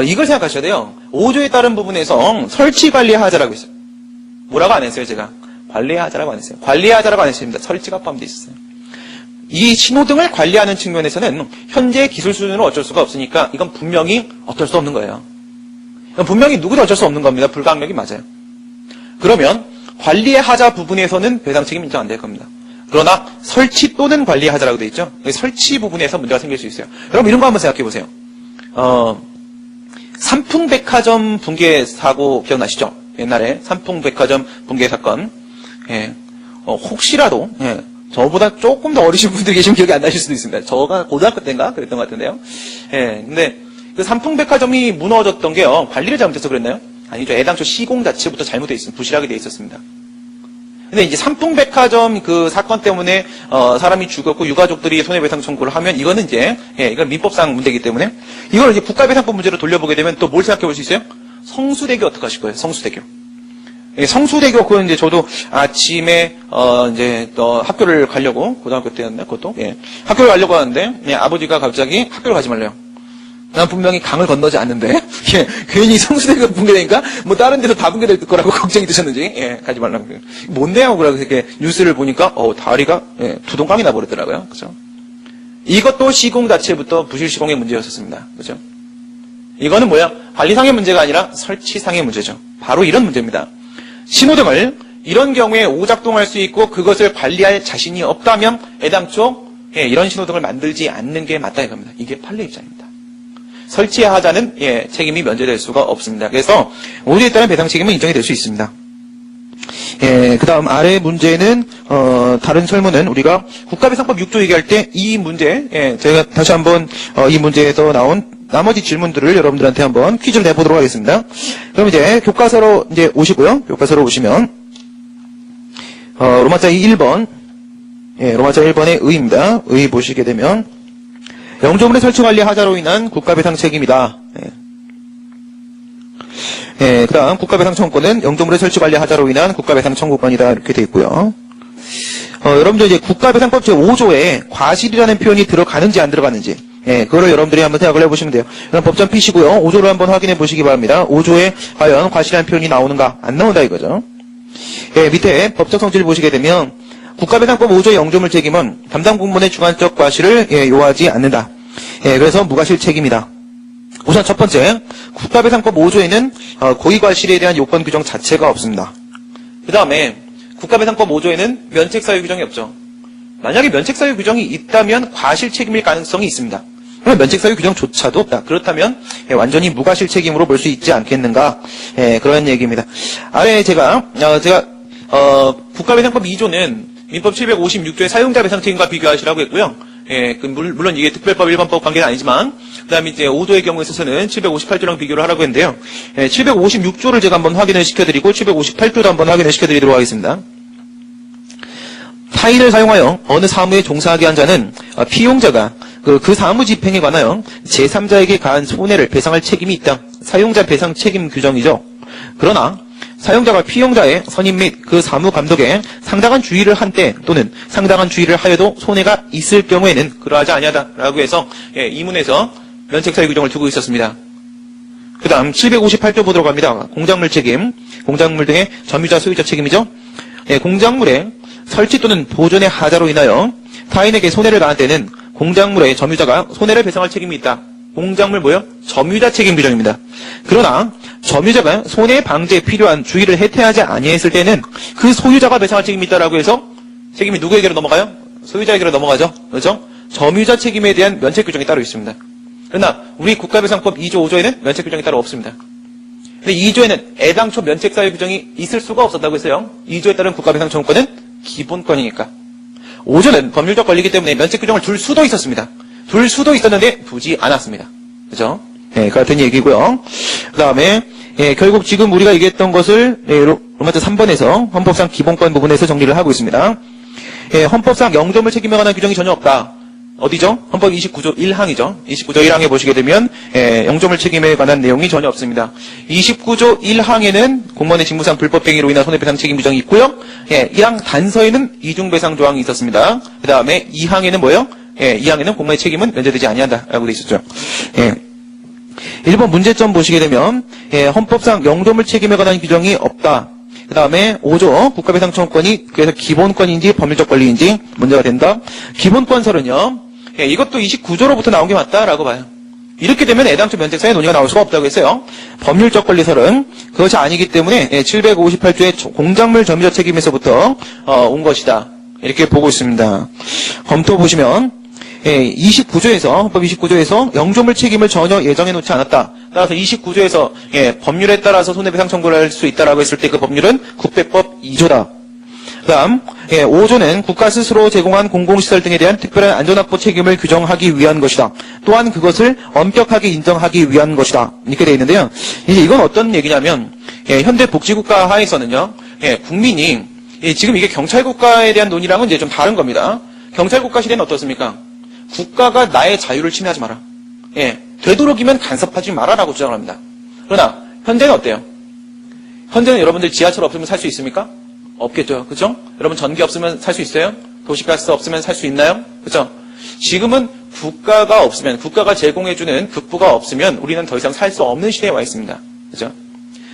이걸 생각하셔야 돼요. 5조에 따른 부분에서 설치 관리하자라고 있어요. 뭐라고 안 했어요, 제가? 관리하자라고 안 했어요. 관리하자라고 안 했습니다. 설치가 포함되어 있었어요. 이 신호등을 관리하는 측면에서는 현재 기술 수준으로 어쩔 수가 없으니까 이건 분명히 어쩔 수 없는 거예요. 이건 분명히 누구도 어쩔 수 없는 겁니다. 불가항력이 맞아요. 그러면 관리하자 부분에서는 배상 책임 인정 안 될 겁니다. 그러나 설치 또는 관리하자라고 되어 있죠. 설치 부분에서 문제가 생길 수 있어요. 여러분 이런 거 한번 생각해 보세요. 삼풍백화점 붕괴 사고 기억나시죠? 옛날에 삼풍백화점 붕괴 사건. 혹시라도 저보다 조금 더 어리신 분들이 계시면 기억이 안 나실 수도 있습니다. 저가 고등학교 때인가 그랬던 것 같은데요. 예, 근데 그 삼풍백화점이 무너졌던 게요, 관리를 잘못해서 그랬나요? 아니죠. 애당초 시공 자체부터 잘못되어 있습니다. 부실하게 되어 있었습니다. 근데 이제 삼풍백화점 그 사건 때문에 사람이 죽었고 유가족들이 손해배상 청구를 하면 이거는 이제 이건 민법상 문제이기 때문에 이걸 이제 국가배상법 문제로 돌려보게 되면 또 뭘 생각해 볼 수 있어요? 성수대교 어떻게 하실 거예요? 성수대교. 성수대교 그건 이제 저도 아침에 이제 학교를 가려고 고등학교 때였나 그것도 학교를 가려고 하는데 아버지가 갑자기 학교를 가지 말래요. 난 분명히 강을 건너지 않는데 괜히 성수대교가 붕괴되니까 뭐 다른 데서 다 붕괴될 거라고 걱정이 드셨는지 가지 말라고. 뭔데요? 그러고 이렇게 뉴스를 보니까 다리가 두동강이 나버리더라고요. 그죠? 이것도 시공 자체부터 부실 시공의 문제였었습니다. 그죠? 이거는 뭐야? 관리상의 문제가 아니라 설치상의 문제죠. 바로 이런 문제입니다. 신호등을 이런 경우에 오작동할 수 있고 그것을 관리할 자신이 없다면 애당초 이런 신호등을 만들지 않는 게 맞다 이겁니다. 이게 판례 입장입니다. 설치하자는 책임이 면제될 수가 없습니다. 그래서 오류에 따른 배상 책임은 인정이 될 수 있습니다. 그 다음 아래 문제는 다른 설문은 우리가 국가배상법 6조 얘기할 때 이 문제 제가 다시 한번 이 문제에서 나온 나머지 질문들을 여러분들한테 한번 퀴즈를 내보도록 하겠습니다. 그럼 이제 교과서로 이제 오시고요. 교과서로 오시면 로마자 1번 로마자 1번의 의입니다. 의 보시게 되면 영조물의 설치 관리 하자로 인한 국가배상 책임이다. 그 다음 국가배상 청구권은 영조물의 설치 관리 하자로 인한 국가배상 청구권이다 이렇게 되어 있고요. 여러분들 이제 국가배상법 제5조에 과실이라는 표현이 들어가는지 안 들어가는지 그거를 여러분들이 한번 생각을 해보시면 돼요. 그럼 법전 피시고요. 5조를 한번 확인해 보시기 바랍니다. 5조에 과연 과실이라는 표현이 나오는가 안 나온다 이거죠. 밑에 법적 성질을 보시게 되면 국가배상법 5조의 영조물 책임은 담당 공무원의 주관적 과실을 요하지 않는다. 그래서 무과실 책임이다. 우선 첫 번째, 국가배상법 5조에는 고의과실에 대한 요건 규정 자체가 없습니다. 그 다음에 국가배상법 5조에는 면책사유 규정이 없죠. 만약에 면책사유 규정이 있다면 과실 책임일 가능성이 있습니다. 그럼 면책사유 규정조차도 없다. 그렇다면 완전히 무과실 책임으로 볼 수 있지 않겠는가? 그런 얘기입니다. 아래 제가 국가배상법 2조는 민법 756조의 사용자 배상 책임과 비교하시라고 했고요. 물론 이게 특별법 일반법 관계는 아니지만, 그 다음에 이제 5조의 경우에 있어서는 758조랑 비교를 하라고 했는데요. 756조를 제가 한번 확인을 시켜드리고, 758조도 한번 확인을 시켜드리도록 하겠습니다. 타인을 사용하여 어느 사무에 종사하게 한 자는 피용자가 그 사무 집행에 관하여 제3자에게 가한 손해를 배상할 책임이 있다. 사용자 배상 책임 규정이죠. 그러나 사용자가 피용자의 선임 및 그 사무 감독에 상당한 주의를 한 때 또는 상당한 주의를 하여도 손해가 있을 경우에는 그러하지 아니하다라고 해서 이문에서 면책사유 규정을 두고 있었습니다. 그 다음 758조 보도록 합니다. 공작물 책임, 공작물 등의 점유자 소유자 책임이죠. 공작물의 설치 또는 보존의 하자로 인하여 타인에게 손해를 가한 때는 공작물의 점유자가 손해를 배상할 책임이 있다. 공작물 뭐요? 점유자 책임 규정입니다. 그러나 점유자가 손해 방지에 필요한 주의를 해태하지 아니했을 때는 그 소유자가 배상할 책임이 있다라고 해서 책임이 누구에게로 넘어가요? 소유자에게로 넘어가죠. 그렇죠? 점유자 책임에 대한 면책 규정이 따로 있습니다. 그러나 우리 국가배상법 2조 5조에는 면책 규정이 따로 없습니다. 근데 2조에는 애당초 면책사유 규정이 있을 수가 없었다고 했어요. 2조에 따른 국가배상 청구권은 기본권이니까. 5조는 법률적 권리이기 때문에 면책 규정을 둘 수도 있었습니다. 둘 수도 있었는데 두지 않았습니다. 그죠? 같은 얘기고요. 그 다음에 결국 지금 우리가 얘기했던 것을 로마자 3번에서 헌법상 기본권 부분에서 정리를 하고 있습니다. 헌법상 영조물 책임에 관한 규정이 전혀 없다. 어디죠? 헌법 29조 1항이죠. 29조 1항에 보시게 되면 영조물 책임에 관한 내용이 전혀 없습니다. 29조 1항에는 공무원의 직무상 불법행위로 인한 손해배상 책임 규정이 있고요. 1항 단서에는 이중배상 조항이 있었습니다. 그 다음에 2항에는 뭐예요? 2항에는 공무원의 책임은 면제되지 아니한다라고 돼 있었죠. 1번 문제점 보시게 되면 헌법상 영조물 책임에 관한 규정이 없다. 그 다음에 5조 국가배상 청구권이 그래서 기본권인지 법률적 권리인지 문제가 된다. 기본권설은요. 이것도 29조로부터 나온 게 맞다라고 봐요. 이렇게 되면 애당초 면책사유 논의가 나올 수가 없다고 했어요. 법률적 권리설은 그것이 아니기 때문에 758조의 공작물 점유자 책임에서부터 온 것이다. 이렇게 보고 있습니다. 검토 보시면 29조에서 헌법 29조에서 영조물 책임을 전혀 예정해 놓지 않았다. 따라서 29조에서 법률에 따라서 손해배상 청구를 할 수 있다라고 했을 때 그 법률은 국배법 2조다. 그다음 5조는 국가 스스로 제공한 공공시설 등에 대한 특별한 안전확보 책임을 규정하기 위한 것이다. 또한 그것을 엄격하게 인정하기 위한 것이다. 이렇게 되어 있는데요. 이제 이건 어떤 얘기냐면 현대 복지국가 하에서는요. 국민이 지금 이게 경찰국가에 대한 논의랑은 이제 좀 다른 겁니다. 경찰국가 시대는 어떻습니까? 국가가 나의 자유를 침해하지 마라. 되도록이면 간섭하지 마라라고 주장을 합니다. 그러나 현재는 어때요? 현재는 여러분들 지하철 없으면 살 수 있습니까? 없겠죠. 그죠? 여러분 전기 없으면 살 수 있어요? 도시가스 없으면 살 수 있나요? 그죠? 지금은 국가가 없으면, 국가가 제공해주는 급부가 없으면 우리는 더 이상 살 수 없는 시대에 와 있습니다. 그죠?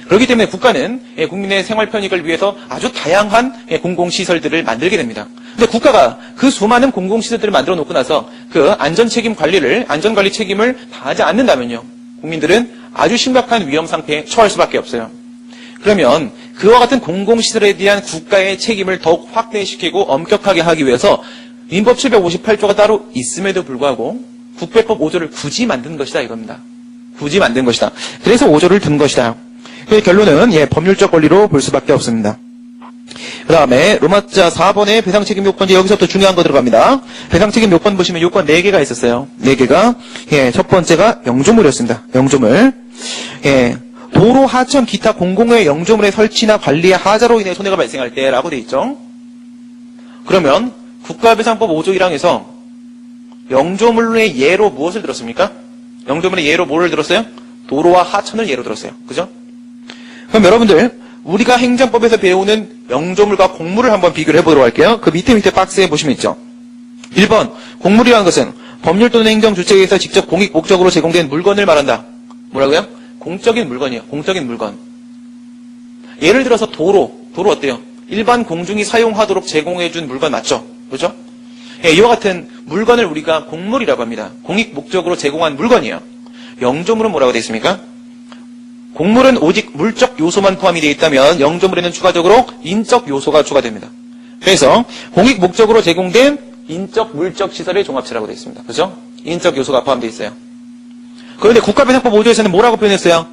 그렇기 때문에 국가는 국민의 생활 편익을 위해서 아주 다양한 공공시설들을 만들게 됩니다. 근데 국가가 그 수많은 공공시설들을 만들어 놓고 나서 그 안전책임 관리를, 안전관리 책임을 다하지 않는다면요. 국민들은 아주 심각한 위험 상태에 처할 수밖에 없어요. 그러면 그와 같은 공공시설에 대한 국가의 책임을 더욱 확대시키고 엄격하게 하기 위해서 민법 758조가 따로 있음에도 불구하고 국배법 5조를 굳이 만든 것이다 이겁니다. 굳이 만든 것이다. 그래서 5조를 둔 것이다. 그 결론은 법률적 권리로 볼 수밖에 없습니다. 그 다음에 로마자 4번의 배상책임 요건제 여기서부터 중요한 거 들어갑니다. 배상책임 요건 보시면 요건 4개가 있었어요. 4개가 첫 번째가 영조물이었습니다. 영조물. 도로, 하천, 기타 공공의 영조물의 설치나 관리의 하자로 인해 손해가 발생할 때라고 돼 있죠. 그러면 국가배상법 5조 1항에서 영조물의 예로 무엇을 들었습니까? 영조물의 예로 뭐를 들었어요? 도로와 하천을 예로 들었어요. 그죠? 그럼 여러분들 우리가 행정법에서 배우는 영조물과 공물을 한번 비교를 해보도록 할게요. 그 밑에 박스에 보시면 있죠. 1번 공물이라는 것은 법률 또는 행정주체에서 직접 공익 목적으로 제공된 물건을 말한다. 뭐라고요? 공적인 물건이에요. 공적인 물건. 예를 들어서 도로 어때요? 일반 공중이 사용하도록 제공해준 물건 맞죠? 그죠? 이와 같은 물건을 우리가 공물이라고 합니다. 공익 목적으로 제공한 물건이에요. 영조물은 뭐라고 되어 있습니까? 공물은 오직 물적 요소만 포함이 되어 있다면 영조물에는 추가적으로 인적 요소가 추가됩니다. 그래서 공익 목적으로 제공된 인적, 물적 시설의 종합체라고 되어 있습니다. 그죠? 인적 요소가 포함되어 있어요. 그런데 국가배상법 5조에서는 뭐라고 표현했어요?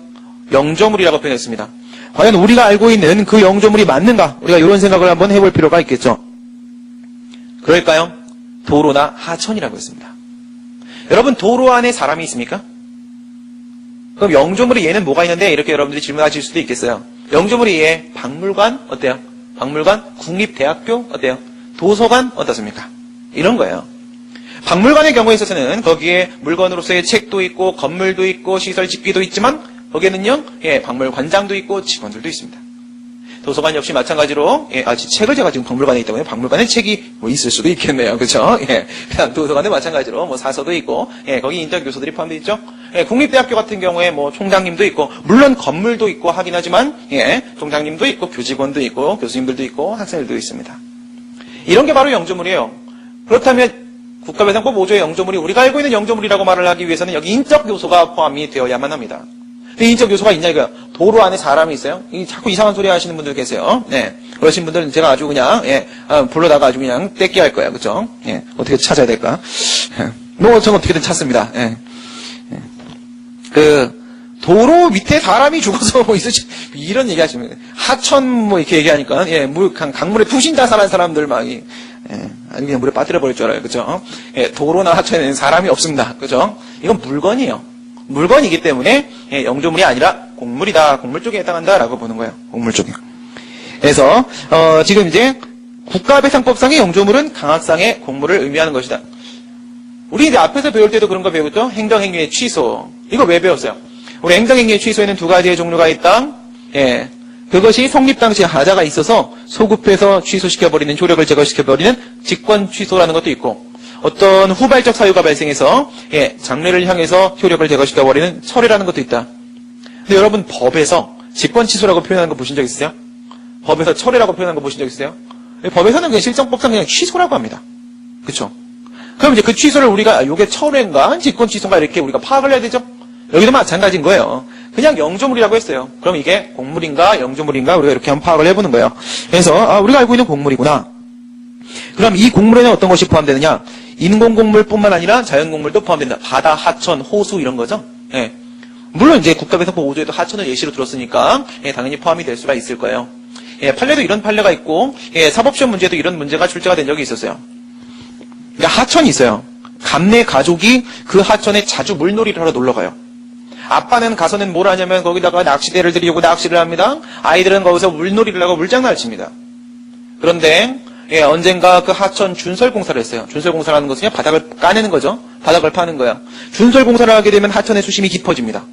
영조물이라고 표현했습니다. 과연 우리가 알고 있는 그 영조물이 맞는가? 우리가 이런 생각을 한번 해볼 필요가 있겠죠. 그럴까요? 도로나 하천이라고 했습니다. 여러분 도로 안에 사람이 있습니까? 그럼 영조물의 예는 뭐가 있는데? 이렇게 여러분들이 질문하실 수도 있겠어요. 영조물의 예, 박물관 어때요? 박물관, 국립대학교 어때요? 도서관 어떻습니까? 이런 거예요. 박물관의 경우에 있어서는 거기에 물건으로서의 책도 있고 건물도 있고 시설 집기도 있지만 거기에는요, 박물관장도 있고 직원들도 있습니다. 도서관 역시 마찬가지로 책을 제가 지금 박물관에 있기 때문에 박물관에 책이 뭐 있을 수도 있겠네요. 그렇죠? 그냥 도서관도 마찬가지로 뭐 사서도 있고 거기 인적 요소들이 포함되어 있죠. 국립대학교 같은 경우에 뭐 총장님도 있고 물론 건물도 있고 하긴 하지만 총장님도 있고 교직원도 있고 교수님들도 있고 학생들도 있습니다. 이런 게 바로 영조물이에요. 그렇다면 국가배상법 5조의 영조물이 우리가 알고 있는 영조물이라고 말을 하기 위해서는 여기 인적 요소가 포함이 되어야만 합니다. 인적 요소가 있냐 이거야. 도로 안에 사람이 있어요. 자꾸 이상한 소리 하시는 분들 계세요. 그러신 분들은 제가 아주 그냥 불러다가 아주 그냥 떼게 할 거야. 그죠? 어떻게 찾아야 될까? 뭐 전 어떻게든 찾습니다. 그 도로 밑에 사람이 죽어서 뭐 있으시 이런 얘기 하시면 하천 뭐 이렇게 얘기하니까 강물에 푸신 자살한 사람들 막 아니 그냥 물에 빠뜨려 버릴 줄 알아요. 그죠? 도로나 하천에는 사람이 없습니다. 그죠? 이건 물건이에요. 물건이기 때문에 영조물이 아니라 공물이다. 공물 쪽에 해당한다라고 보는 거예요. 공물 쪽에. 그래서 지금 이제 국가배상법상의 영조물은 강학상의 공물을 의미하는 것이다. 우리 이제 앞에서 배울 때도 그런 거 배웠죠? 행정행위의 취소. 이거 왜 배웠어요? 우리 행정행위의 취소에는 두 가지의 종류가 있다. 그것이 성립 당시에 하자가 있어서 소급해서 취소시켜버리는, 효력을 제거시켜버리는 직권 취소라는 것도 있고, 어떤 후발적 사유가 발생해서 장래를 향해서 효력을 제거시켜버리는 철회라는 것도 있다. 근데 여러분 법에서 직권 취소라고 표현하는 거 보신 적 있으세요? 법에서 철회라고 표현하는 거 보신 적 있으세요? 법에서는 그냥 실정법상 그냥 취소라고 합니다. 그렇죠? 그럼 이제 그 취소를 우리가 이게 철회인가 직권 취소인가 이렇게 우리가 파악을 해야 되죠? 여기도 마찬가지인 거예요. 그냥 영조물이라고 했어요. 그럼 이게 공물인가 영조물인가 우리가 이렇게 한번 파악을 해보는 거예요. 그래서 우리가 알고 있는 공물이구나. 그럼 이 공물에는 어떤 것이 포함되느냐? 인공공물뿐만 아니라 자연공물도 포함된다. 바다, 하천, 호수 이런 거죠. 물론 이제 국가배상법 5조에도 하천을 예시로 들었으니까 당연히 포함이 될 수가 있을 거예요. 판례도 이런 판례가 있고, 사법시험 문제도 이런 문제가 출제가 된 적이 있었어요. 그러니까 하천이 있어요. 감내 가족이 그 하천에 자주 물놀이를 하러 놀러 가요. 아빠는 가서는 뭘 하냐면 거기다가 낚시대를 들이고 낚시를 합니다. 아이들은 거기서 물놀이를 하고 물장난을 칩니다. 그런데 언젠가 그 하천 준설공사를 했어요. 준설공사를 하는 것은요, 바닥을 까내는 거죠. 바닥을 파는 거야. 준설공사를 하게 되면 하천의 수심이 깊어집니다.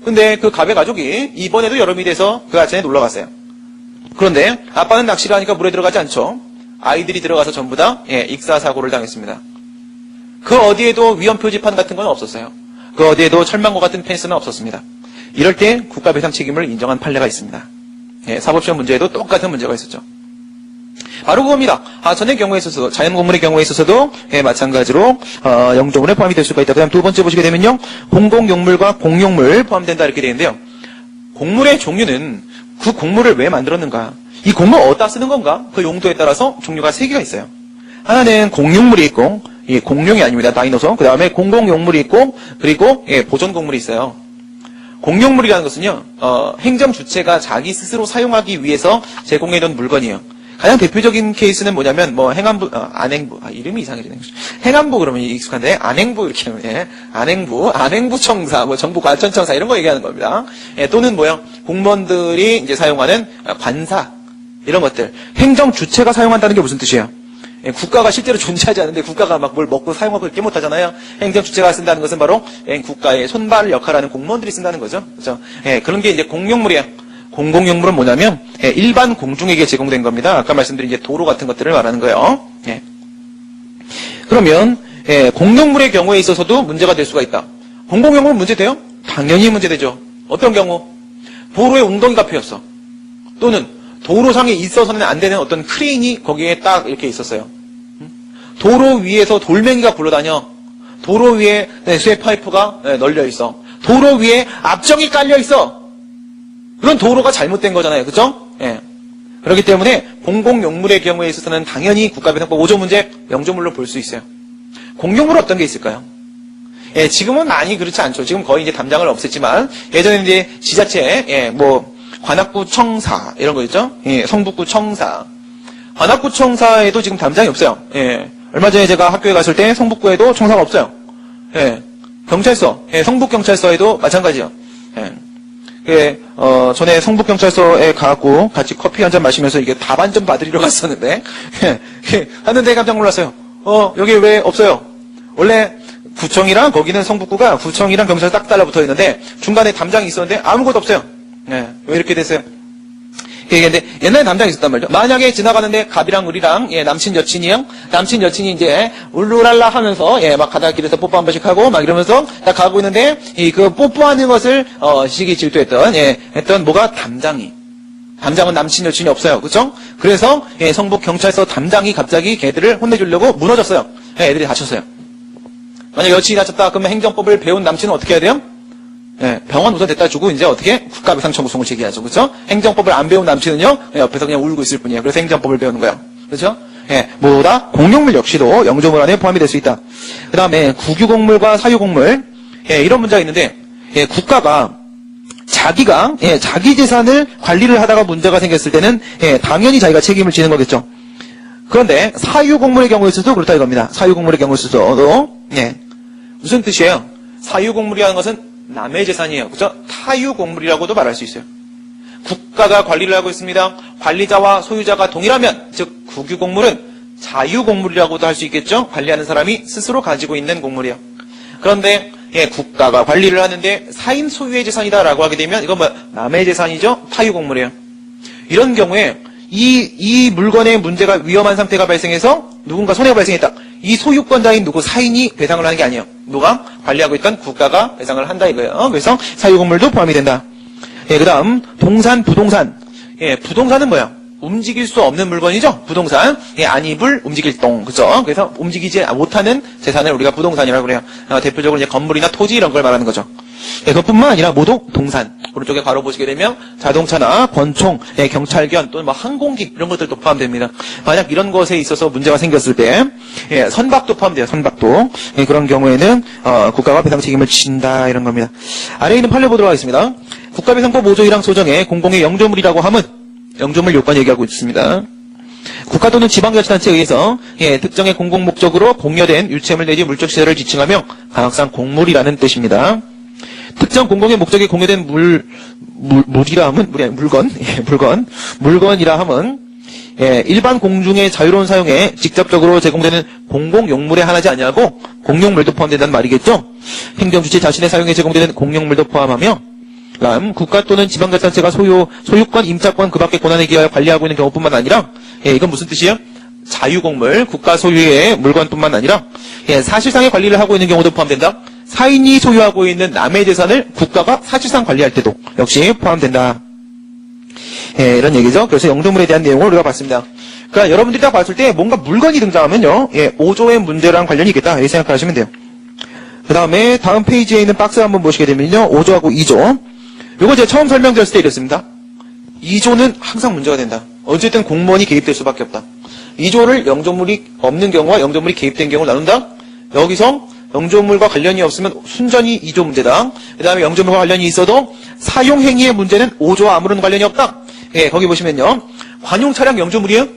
근데 그 가배 가족이 이번에도 여름이 돼서 그 하천에 놀러 갔어요. 그런데 아빠는 낚시를 하니까 물에 들어가지 않죠. 아이들이 들어가서 전부 다 익사사고를 당했습니다. 그 어디에도 위험 표지판 같은 건 없었어요. 그 어디에도 철망과 같은 펜스는 없었습니다. 이럴 때 국가배상 책임을 인정한 판례가 있습니다. 사법시험 문제에도 똑같은 문제가 있었죠. 바로 그겁니다. 하천의 경우에 있어서, 자연공물의 경우에 있어서도 마찬가지로 영조물에 포함이 될 수가 있다. 그 다음 두 번째 보시게 되면요, 공공용물과 공용물 포함된다 이렇게 되는데요. 공물의 종류는 그 공물을 왜 만들었는가, 이 공물 어디다 쓰는 건가, 그 용도에 따라서 종류가 3개가 있어요. 하나는 공용물이 있고, 공용이 아닙니다. 나이너서. 그 다음에 공공용물이 있고, 그리고 보존공물이 있어요. 공용물이라는 것은요, 행정 주체가 자기 스스로 사용하기 위해서 제공해놓은 물건이에요. 가장 대표적인 케이스는 뭐냐면, 행안부, 안행부, 이름이 이상해지네. 행안부 그러면 익숙한데, 안행부 이렇게 하면, 안행부청사, 정부 과천청사 이런 거 얘기하는 겁니다. 또는 공무원들이 이제 사용하는 관사, 이런 것들. 행정 주체가 사용한다는 게 무슨 뜻이에요? 국가가 실제로 존재하지 않는데 국가가 막 뭘 먹고 사용하고 그렇게 못하잖아요. 행정 주체가 쓴다는 것은 바로 국가의 손발 역할하는 공무원들이 쓴다는 거죠. 그렇죠? 그런 게 이제 공용물이에요. 공공용물은 뭐냐면 일반 공중에게 제공된 겁니다. 아까 말씀드린 이제 도로 같은 것들을 말하는 거예요. 그러면 공용물의 경우에 있어서도 문제가 될 수가 있다. 공공용물 문제돼요? 당연히 문제되죠. 어떤 경우? 도로에 웅덩이가 패였어. 또는 도로상에 있어서는 안 되는 어떤 크레인이 거기에 딱 이렇게 있었어요. 도로 위에서 돌멩이가 굴러다녀. 도로 위에 쇠 파이프가 널려 있어. 도로 위에 압정이 깔려 있어. 그런 도로가 잘못된 거잖아요. 그죠? 그렇기 때문에 공공용물의 경우에 있어서는 당연히 국가배상법 5조 문제 영조물로 볼 수 있어요. 공용물 어떤 게 있을까요? 지금은 많이 그렇지 않죠. 지금 거의 이제 담장을 없앴지만 예전에 이제 지자체 관악구 청사 이런 거 있죠? 성북구 청사. 관악구 청사에도 지금 담장이 없어요. 얼마 전에 제가 학교에 갔을 때 성북구에도 청사가 없어요. 경찰서, 성북경찰서에도 마찬가지요. 전에 성북경찰서에 가고 같이 커피 한 잔 마시면서 이게 답안좀 받으러 갔었는데, 하는데 깜짝 놀랐어요. 여기 왜 없어요? 원래 구청이랑 거기는 성북구가 구청이랑 경찰서 딱 달라붙어 있는데 중간에 담장이 있었는데 아무것도 없어요. 왜 이렇게 됐어요? 근데 옛날에 담장이 있었단 말이죠. 만약에 지나가는데 갑이랑 을이랑 남친 여친이요. 남친 여친이 이제 울루랄라 하면서 막 가다길에서 뽀뽀 한 번씩 하고 막 이러면서 딱 가고 있는데 그 뽀뽀하는 것을 시기 질투했던 했던 뭐가 담장이. 담장은 남친 여친이 없어요. 그렇죠? 그래서 성북 경찰서 담장이 갑자기 걔들을 혼내주려고 무너졌어요. 애들이 다쳤어요. 만약 여친이 다쳤다 그러면 행정법을 배운 남친은 어떻게 해야 돼요? 병원 우선 데려다 주고 이제 어떻게 국가배상 청구송을 제기하죠. 그렇죠? 행정법을 안 배운 남친은요. 옆에서 그냥 울고 있을 뿐이에요. 그래서 행정법을 배우는 거예요. 그렇죠? 뭐다? 공용물 역시도 영조물 안에 포함이 될 수 있다. 그다음에 국유공물과 사유공물 이런 문제가 있는데 국가가 자기가 자기 재산을 관리를 하다가 문제가 생겼을 때는 당연히 자기가 책임을 지는 거겠죠. 그런데 사유공물의 경우에 있어서도 그렇다 이겁니다. 사유공물의 경우에 있어서도 무슨 뜻이에요? 사유공물이라는 것은 남의 재산이에요. 그죠? 타유공물이라고도 말할 수 있어요. 국가가 관리를 하고 있습니다. 관리자와 소유자가 동일하면, 즉 국유공물은 자유공물이라고도 할 수 있겠죠? 관리하는 사람이 스스로 가지고 있는 공물이에요. 그런데 국가가 관리를 하는데 사인 소유의 재산이다라고 하게 되면 이건 남의 재산이죠? 타유공물이에요. 이런 경우에 이 물건의 문제가 위험한 상태가 발생해서 누군가 손해가 발생했다. 이 소유권자인 누구 사인이 배상을 하는 게 아니에요. 누가 관리하고 있던 국가가 배상을 한다 이거예요. 그래서 사유공물도 포함이 된다. 그 다음 동산, 부동산. 부동산은 뭐야? 움직일 수 없는 물건이죠. 부동산. 안입을 움직일 동. 그죠? 그래서 움직이지 못하는 재산을 우리가 부동산이라고 그래요. 대표적으로 이제 건물이나 토지 이런 걸 말하는 거죠. 그것뿐만 아니라 모두 동산. 오른쪽에 가로 보시게 되면 자동차나 권총, 경찰견 또는 항공기 이런 것들도 포함됩니다. 만약 이런 것에 있어서 문제가 생겼을 때 선박도 포함돼요. 선박도. 그런 경우에는 국가가 배상 책임을 진다 이런 겁니다. 아래에 있는 판례 보도록 하겠습니다. 국가배상법 5조 1항 소정에 공공의 영조물이라고 함은 영조물 요건 얘기하고 있습니다. 국가 또는 지방자치단체에 의해서 특정의 공공목적으로 공여된 유체물 내지 물적시설을 지칭하며 방학상 공물이라는 뜻입니다. 특정 공공의 목적에 공여된 물건이라 함은 일반 공중의 자유로운 사용에 직접적으로 제공되는 공공용물에 한하지 아니하고 공용물도 포함된다는 말이겠죠. 행정주체 자신의 사용에 제공되는 공용물도 포함하며 국가 또는 지방자치단체가 소유권, 임차권 그 밖의 권한에 기하여 관리하고 있는 경우뿐만 아니라 이건 무슨 뜻이에요? 자유공물, 국가 소유의 물건뿐만 아니라 사실상의 관리를 하고 있는 경우도 포함된다. 사인이 소유하고 있는 남의 재산을 국가가 사실상 관리할 때도 역시 포함된다. 이런 얘기죠. 그래서 영조물에 대한 내용을 우리가 봤습니다. 그러니까 여러분들이 딱 봤을 때 뭔가 물건이 등장하면요, 5조의 문제랑 관련이 있겠다 이렇게 생각하시면 돼요. 그 다음에 다음 페이지에 있는 박스 한번 보시게 되면요, 5조하고 2조. 이거 제가 처음 설명드렸을 때 이랬습니다. 2조는 항상 문제가 된다. 어쨌든 공무원이 개입될 수밖에 없다. 2조를 영조물이 없는 경우와 영조물이 개입된 경우를 나눈다. 여기서 영조물과 관련이 없으면 순전히 2조 문제다. 그 다음에 영조물과 관련이 있어도 사용행위의 문제는 5조와 아무런 관련이 없다. 거기 보시면요. 관용 차량 영조물이에요?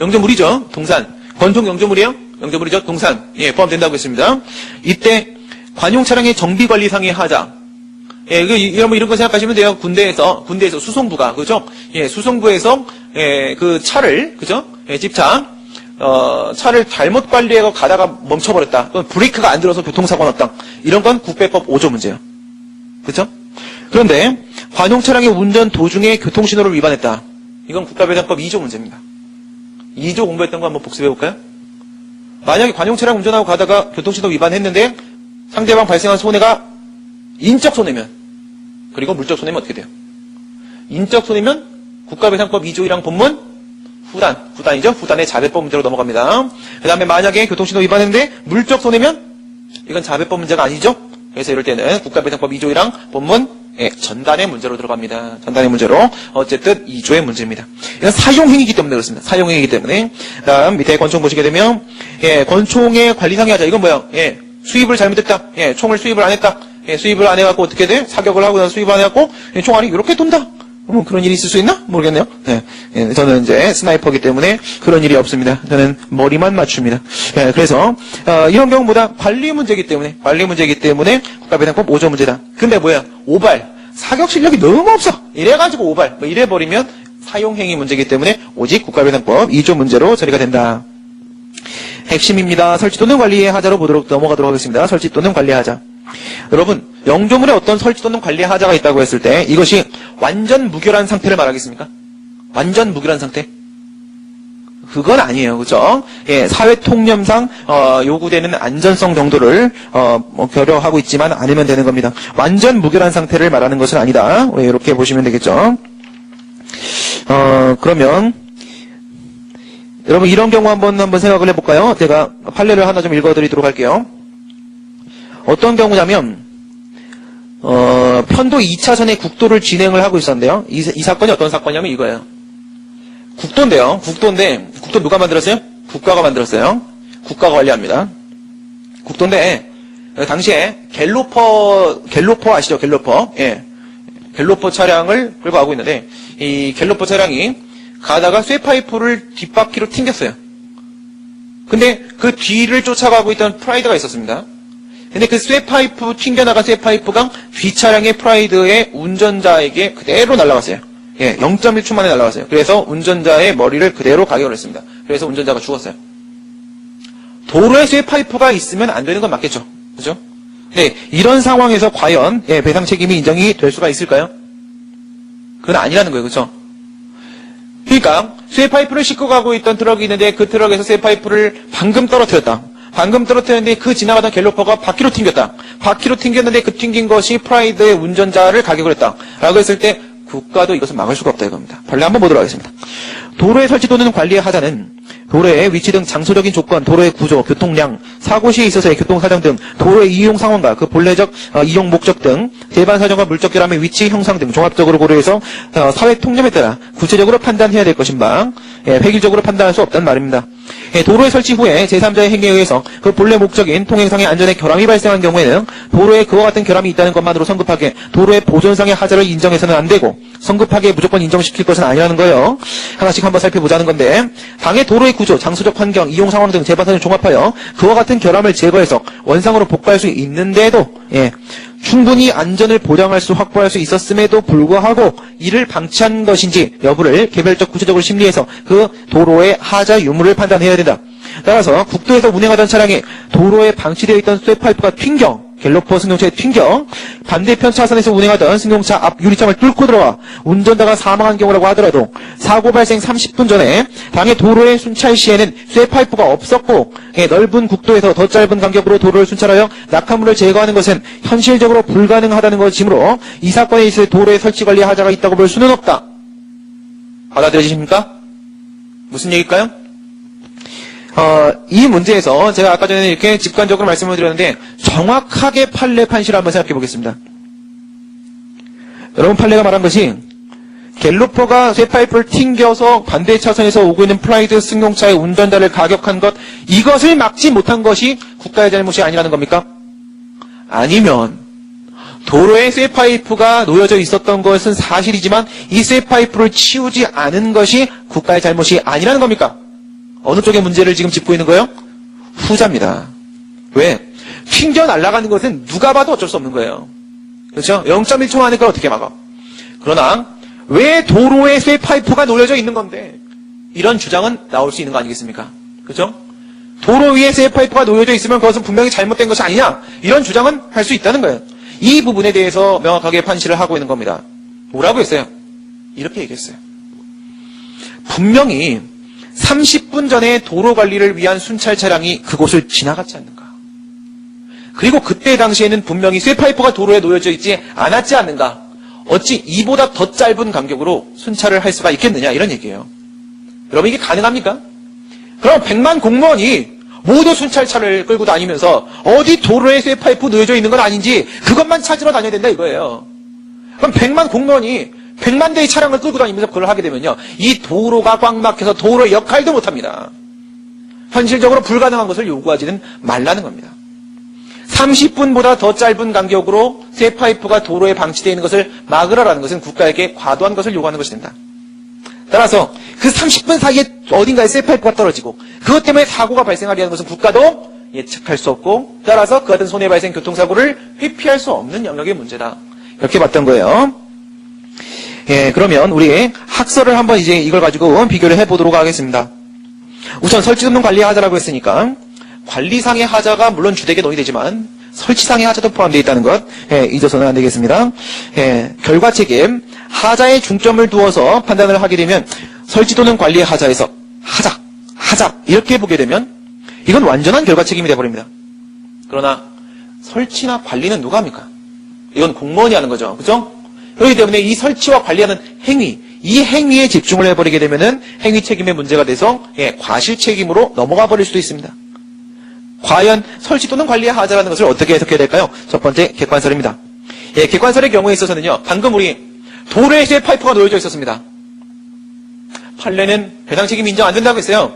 영조물이죠. 동산. 권총 영조물이에요? 영조물이죠. 동산. 포함된다고 했습니다. 이때 관용 차량의 정비관리상의 하자. 여러분 이런 거 생각하시면 돼요. 군대에서 수송부가, 그죠? 수송부에서, 그 차를, 그죠? 집차, 차를 잘못 관리해서 가다가 멈춰버렸다. 또는 브레이크가 안 들어서 교통사고가 났다. 이런 건 국배법 5조 문제예요. 그죠? 그런데, 관용 차량의 운전 도중에 교통신호를 위반했다. 이건 국가배상법 2조 문제입니다. 2조 공부했던 거 한번 복습해볼까요? 만약에 관용 차량 운전하고 가다가 교통신호 위반했는데, 상대방 발생한 손해가 인적 손해면, 그리고 물적 손해면 어떻게 돼요? 인적 손해면 국가배상법 2조 1항 본문 후단이죠? 후단의 자배법 문제로 넘어갑니다. 그 다음에 만약에 교통신호 위반했는데 물적 손해면 이건 자배법 문제가 아니죠? 그래서 이럴 때는 국가배상법 2조 1항 본문 전단의 문제로 들어갑니다. 전단의 문제로 어쨌든 2조의 문제입니다. 이건 사용행위이기 때문에 그렇습니다. 사용행위이기 때문에. 그 다음 밑에 권총 보시게 되면 권총의 관리상의 하자. 이건 뭐야? 수입을 잘못했다. 총을 수입을 안 했다. 수입을 안 해갖고 어떻게 돼? 사격을 하고 나서 수입을 안 해갖고 총알이 이렇게 돈다. 뭐 그런 일이 있을 수 있나? 모르겠네요. 저는 이제 스나이퍼기 때문에 그런 일이 없습니다. 저는 머리만 맞춥니다. 그래서 이런 경우보다 관리 문제이기 때문에 국가배상법 5조 문제다. 근데 뭐야? 오발. 사격 실력이 너무 없어. 이래가지고 오발. 이래버리면 사용행위 문제이기 때문에 오직 국가배상법 2조 문제로 처리가 된다. 핵심입니다. 설치 또는 관리의 하자로 넘어가도록 하겠습니다. 설치 또는 관리의 하자. 여러분, 영조물에 어떤 설치 또는 관리의 하자가 있다고 했을 때 이것이 완전 무결한 상태를 말하겠습니까? 완전 무결한 상태? 그건 아니에요. 그죠? 사회 통념상 요구되는 안전성 정도를 결여하고 있지만 않으면 되는 겁니다. 완전 무결한 상태를 말하는 것은 아니다. 이렇게 보시면 되겠죠. 그러면 여러분 이런 경우 한번 생각을 해볼까요? 제가 판례를 하나 좀 읽어드리도록 할게요. 어떤 경우냐면 편도 2차선의 국도를 진행을 하고 있었는데요. 이 사건이 어떤 사건이냐면 이거예요. 국도인데요. 국도 누가 만들었어요? 국가가 만들었어요. 국가가 관리합니다. 국도인데 당시에 갤로퍼 아시죠? 갤로퍼. 갤로퍼 차량을 끌고 가고 있는데 이 갤로퍼 차량이 가다가 쇠파이프를 뒷바퀴로 튕겼어요. 근데 그 뒤를 쫓아가고 있던 프라이드가 있었습니다. 근데 그 쇠파이프, 튕겨나간 쇠파이프가 뒷차량의 프라이드의 운전자에게 그대로 날아갔어요. 0.1초 만에 날아갔어요. 그래서 운전자의 머리를 그대로 가격을 했습니다. 그래서 운전자가 죽었어요. 도로에 쇠파이프가 있으면 안 되는 건 맞겠죠. 그죠? 네, 이런 상황에서 과연 배상 책임이 인정이 될 수가 있을까요? 그건 아니라는 거예요. 그죠? 그러니까 쇠파이프를 싣고 가고 있던 트럭이 있는데 그 트럭에서 쇠파이프를 방금 떨어뜨렸다. 방금 떨어뜨렸는데 그 지나가던 갤로퍼가 바퀴로 튕겼다. 바퀴로 튕겼는데 그 튕긴 것이 프라이드의 운전자를 가격을 했다. 라고 했을 때 국가도 이것을 막을 수가 없다 이겁니다. 판례 한번 보도록 하겠습니다. 도로의 설치 또는 관리의 하자는 도로의 위치 등 장소적인 조건, 도로의 구조, 교통량, 사고 시에 있어서의 교통사정 등 도로의 이용 상황과 그 본래적 이용 목적 등 제반 사정과 물적 결함의 위치, 형상 등 종합적으로 고려해서 사회 통념에 따라 구체적으로 판단해야 될 것인 바 획일적으로 판단할 수 없다는 말입니다. 도로의 설치 후에 제3자의 행위에 의해서 그 본래 목적인 통행상의 안전에 결함이 발생한 경우에는 도로에 그와 같은 결함이 있다는 것만으로 성급하게 도로의 보존상의 하자를 인정해서는 안 되고 성급하게 무조건 인정시킬 것은 아니라는 거예요. 하나씩 한번 살펴보자는 건데 당의 도로의 구조, 장소적 환경, 이용 상황 등 재반선을 종합하여 그와 같은 결함을 제거해서 원상으로 복구할 수 있는데도 충분히 안전을 보장할 수 확보할 수 있었음에도 불구하고 이를 방치한 것인지 여부를 개별적 구체적으로 심리해서 그 도로의 하자 유무를 판단해야 된다. 따라서 국도에서 운행하던 차량이 도로에 방치되어 있던 쇠파이프가 튄 경, 갤로퍼 승용차에 튄 경, 반대편 차선에서 운행하던 승용차 앞 유리창을 뚫고 들어와 운전자가 사망한 경우라고 하더라도 사고 발생 30분 전에 당해 도로에 순찰 시에는 쇠파이프가 없었고 넓은 국도에서 더 짧은 간격으로 도로를 순찰하여 낙하물을 제거하는 것은 현실적으로 불가능하다는 것이므로 이 사건에 있을 도로의 설치 관리 하자가 있다고 볼 수는 없다. 받아들여지십니까? 무슨 얘기일까요? 이 문제에서 제가 아까 전에 이렇게 직관적으로 말씀을 드렸는데 정확하게 판례 판시를 한번 생각해 보겠습니다. 여러분 판례가 말한 것이 갤로퍼가 쇠파이프를 튕겨서 반대 차선에서 오고 있는 프라이드 승용차의 운전자를 가격한 것 이것을 막지 못한 것이 국가의 잘못이 아니라는 겁니까? 아니면 도로에 쇠파이프가 놓여져 있었던 것은 사실이지만 이 쇠파이프를 치우지 않은 것이 국가의 잘못이 아니라는 겁니까? 어느 쪽의 문제를 지금 짚고 있는 거예요? 후자입니다. 왜? 튕겨 날아가는 것은 누가 봐도 어쩔 수 없는 거예요. 그렇죠? 0.1초 안에 그걸 어떻게 막아? 그러나 왜 도로에 쇠파이프가 놓여져 있는 건데 이런 주장은 나올 수 있는 거 아니겠습니까? 그렇죠? 도로 위에 쇠파이프가 놓여져 있으면 그것은 분명히 잘못된 것이 아니냐? 이런 주장은 할 수 있다는 거예요. 이 부분에 대해서 명확하게 판시를 하고 있는 겁니다. 뭐라고 했어요? 이렇게 얘기했어요. 분명히 30분 전에 도로 관리를 위한 순찰 차량이 그곳을 지나갔지 않는가. 그리고 그때 당시에는 분명히 쇠파이프가 도로에 놓여져 있지 않았지 않는가. 어찌 이보다 더 짧은 간격으로 순찰을 할 수가 있겠느냐 이런 얘기예요. 여러분 이게 가능합니까? 그럼 100만 공무원이 모두 순찰차를 끌고 다니면서 어디 도로에 쇠파이프 놓여져 있는 건 아닌지 그것만 찾으러 다녀야 된다 이거예요. 그럼 100만 공무원이 100만 대의 차량을 끌고 다니면서 그걸 하게 되면요. 이 도로가 꽉 막혀서 도로의 역할도 못합니다. 현실적으로 불가능한 것을 요구하지는 말라는 겁니다. 30분보다 더 짧은 간격으로 쇠파이프가 도로에 방치되어 있는 것을 막으라라는 것은 국가에게 과도한 것을 요구하는 것이 된다. 따라서 그 30분 사이에 어딘가에 쇠파이프가 떨어지고 그것 때문에 사고가 발생하려 하는 것은 국가도 예측할 수 없고 따라서 그 같은 손해 발생 교통사고를 회피할 수 없는 영역의 문제다. 이렇게 봤던 거예요. 그러면 우리 학설을 한번 이제 이걸 가지고 비교를 해보도록 하겠습니다. 우선 설치도는 관리 하자라고 했으니까 관리상의 하자가 물론 주되게 논의되지만 설치상의 하자도 포함되어 있다는 것 잊어서는 안 되겠습니다. 결과 책임 하자에 중점을 두어서 판단을 하게 되면 설치도는 관리의 하자에서 하자 이렇게 보게 되면 이건 완전한 결과 책임이 되어버립니다. 그러나 설치나 관리는 누가 합니까? 이건 공무원이 하는 거죠. 그죠? 그렇기 때문에 이 설치와 관리하는 행위, 이 행위에 집중을 해버리게 되면은 행위 책임의 문제가 돼서 과실 책임으로 넘어가 버릴 수도 있습니다. 과연 설치 또는 관리의 하자라는 것을 어떻게 해석해야 될까요? 첫 번째 객관설입니다. 객관설의 경우에 있어서는요. 방금 우리 도로에 쇠파이프가 놓여져 있었습니다. 판례는 배상 책임이 인정 안 된다고 했어요.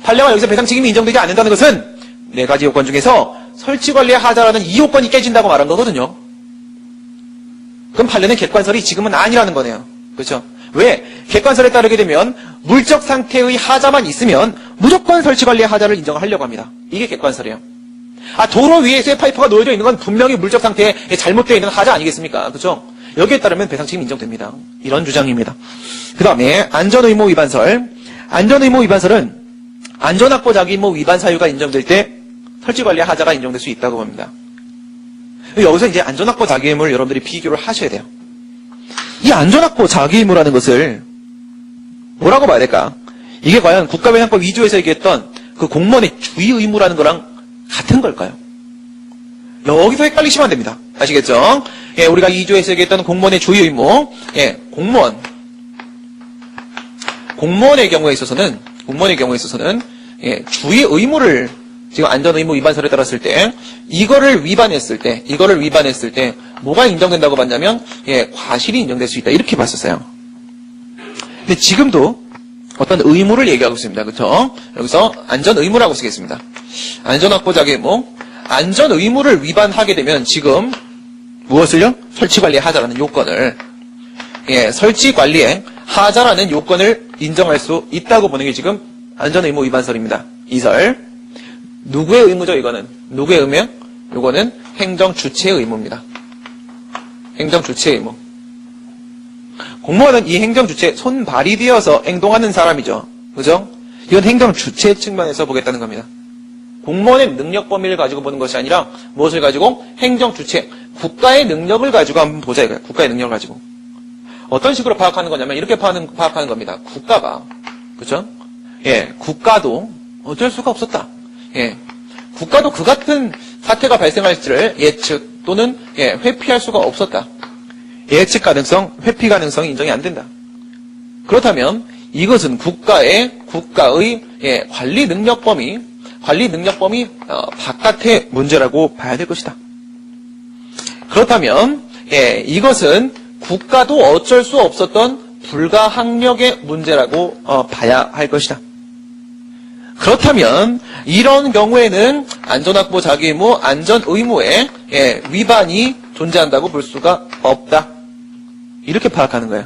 판례가 여기서 배상 책임이 인정되지 않는다는 것은 4가지 요건 중에서 설치 관리의 하자라는 이 요건이 깨진다고 말한 거거든요. 그럼 판례는 객관설이 지금은 아니라는 거네요. 그렇죠? 왜? 객관설에 따르게 되면 물적 상태의 하자만 있으면 무조건 설치 관리의 하자를 인정하려고 합니다. 이게 객관설이에요. 도로 위에 쇠파이프가 놓여져 있는 건 분명히 물적 상태에 잘못되어 있는 하자 아니겠습니까? 그렇죠? 여기에 따르면 배상 책임이 인정됩니다. 이런 주장입니다. 그 다음에 안전의무 위반설. 안전의무 위반설은 안전확보 자기의무 위반 사유가 인정될 때 설치 관리의 하자가 인정될 수 있다고 봅니다. 여기서 이제 안전확보 자기의무를 여러분들이 비교를 하셔야 돼요. 이 안전확보 자기의무라는 것을 뭐라고 봐야 될까? 이게 과연 국가배상법 2조에서 얘기했던 그 공무원의 주의 의무라는 거랑 같은 걸까요? 여기서 헷갈리시면 안 됩니다. 아시겠죠? 우리가 2조에서 얘기했던 공무원의 주의 의무, 공무원의 경우에 있어서는 주의 의무를 지금 안전의무 위반설에 따랐을 때 이거를 위반했을 때 뭐가 인정된다고 봤냐면 과실이 인정될 수 있다 이렇게 봤었어요. 근데 지금도 어떤 의무를 얘기하고 있습니다. 그렇죠? 여기서 안전 의무라고 쓰겠습니다. 안전 확보 자기 의무. 안전 의무를 위반하게 되면 지금 무엇을요? 설치 관리에 하자라는 요건을 설치 관리에 하자라는 요건을 인정할 수 있다고 보는 게 지금 안전 의무 위반설입니다. 이설. 누구의 의무죠, 이거는? 누구의 의무요? 이거는 행정 주체의 의무입니다. 행정 주체의 의무. 공무원은 이 행정 주체에 손발이 되어서 행동하는 사람이죠. 그죠? 이건 행정 주체 측면에서 보겠다는 겁니다. 공무원의 능력 범위를 가지고 보는 것이 아니라 무엇을 가지고? 행정 주체, 국가의 능력을 가지고 한번 보자 이거예요. 국가의 능력을 가지고. 어떤 식으로 파악하는 거냐면 이렇게 파악하는 겁니다. 국가가, 그죠? 국가도 어쩔 수가 없었다. 국가도 그 같은 사태가 발생할지를 예측 또는 회피할 수가 없었다. 예측 가능성, 회피 가능성이 인정이 안 된다. 그렇다면 이것은 국가의 관리 능력 범위 바깥의 문제라고 봐야 될 것이다. 그렇다면 이것은 국가도 어쩔 수 없었던 불가항력의 문제라고 봐야 할 것이다. 그렇다면 이런 경우에는 안전확보 자기의무, 안전의무의 위반이 존재한다고 볼 수가 없다. 이렇게 파악하는 거예요.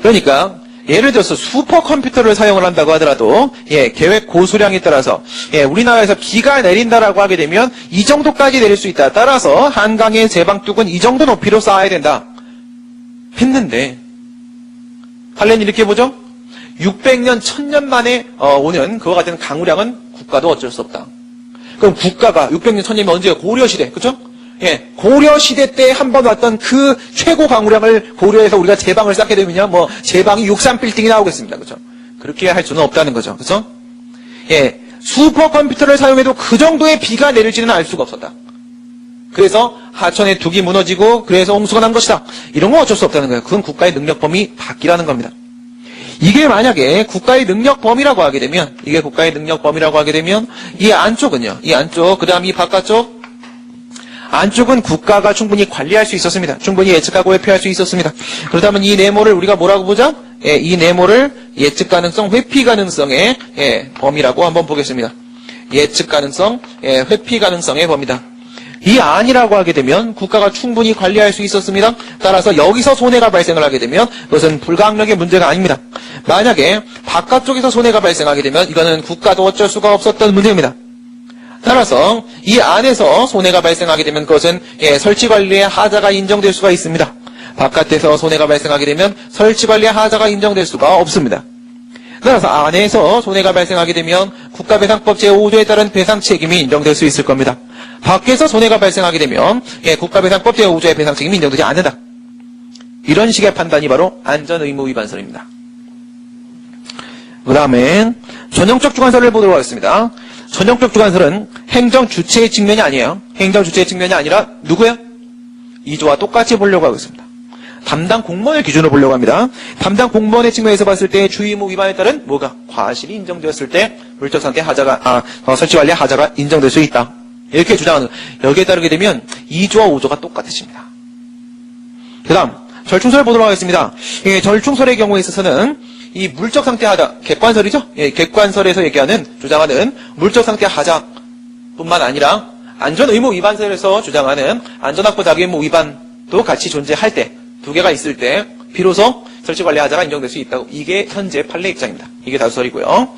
그러니까 예를 들어서 슈퍼컴퓨터를 사용을 한다고 하더라도 계획 고수량에 따라서 우리나라에서 비가 내린다라고 하게 되면 이 정도까지 내릴 수 있다. 따라서 한강의 제방뚝은 이 정도 높이로 쌓아야 된다. 했는데 판례는 이렇게 보죠. 600년, 1000년 만에 오는 그와 같은 강우량은 국가도 어쩔 수 없다. 그럼 국가가 600년, 1000년이면 언제요? 고려시대. 그죠? 고려시대 때 한 번 왔던 그 최고 강우량을 고려해서 우리가 제방을 쌓게 되면요, 제방이 63빌딩이 나오겠습니다. 그죠? 그렇게 할 수는 없다는 거죠. 그죠? 슈퍼컴퓨터를 사용해도 그 정도의 비가 내릴지는 알 수가 없었다. 그래서 하천의 둑이 무너지고, 그래서 홍수가 난 것이다. 이런 건 어쩔 수 없다는 거예요. 그건 국가의 능력 범위 밖이라는 겁니다. 이게 만약에 국가의 능력 범위라고 하게 되면, 이 안쪽은요, 그 다음 이 바깥쪽, 안쪽은 국가가 충분히 관리할 수 있었습니다. 충분히 예측하고 회피할 수 있었습니다. 그렇다면 이 네모를 우리가 뭐라고 보자? 이 네모를 예측 가능성, 회피 가능성의 범위라고 한번 보겠습니다. 예측 가능성, 회피 가능성의 범위다. 이 안이라고 하게 되면 국가가 충분히 관리할 수 있었습니다. 따라서 여기서 손해가 발생을 하게 되면 그것은 불가항력의 문제가 아닙니다. 만약에 바깥쪽에서 손해가 발생하게 되면 이거는 국가도 어쩔 수가 없었던 문제입니다. 따라서 이 안에서 손해가 발생하게 되면 그것은 설치관리의 하자가 인정될 수가 있습니다. 바깥에서 손해가 발생하게 되면 설치관리의 하자가 인정될 수가 없습니다. 따라서 안에서 손해가 발생하게 되면 국가배상법 제5조에 따른 배상 책임이 인정될 수 있을 겁니다. 밖에서 손해가 발생하게 되면 국가배상법 제5조의 배상 책임이 인정되지 않는다. 이런 식의 판단이 바로 안전의무 위반설입니다. 그 다음에 전형적 주관설을 보도록 하겠습니다. 전형적 주관설은 행정 주체의 측면이 아니에요. 행정 주체의 측면이 아니라 누구예요? 2조와 똑같이 보려고 하고 있습니다. 담당 공무원을 기준으로 보려고 합니다. 담당 공무원의 측면에서 봤을 때 주의의무 위반에 따른 뭐가? 과실이 인정되었을 때 물적 상태 하자가 설치 관리의 하자가 인정될 수 있다. 이렇게 주장하는 여기에 따르게 되면 2조와 5조가 똑같아집니다. 그 다음 절충설을 보도록 하겠습니다. 절충설의 경우에 있어서는 이 물적 상태 하자, 객관설이죠? 객관설에서 얘기하는, 주장하는 물적 상태 하자뿐만 아니라 안전의무 위반설에서 주장하는 안전확보 자기의무 위반도 같이 존재할 때, 두 개가 있을 때 비로소 설치관리 하자가 인정될 수 있다고. 이게 현재 판례 입장입니다. 이게 다수설이고요.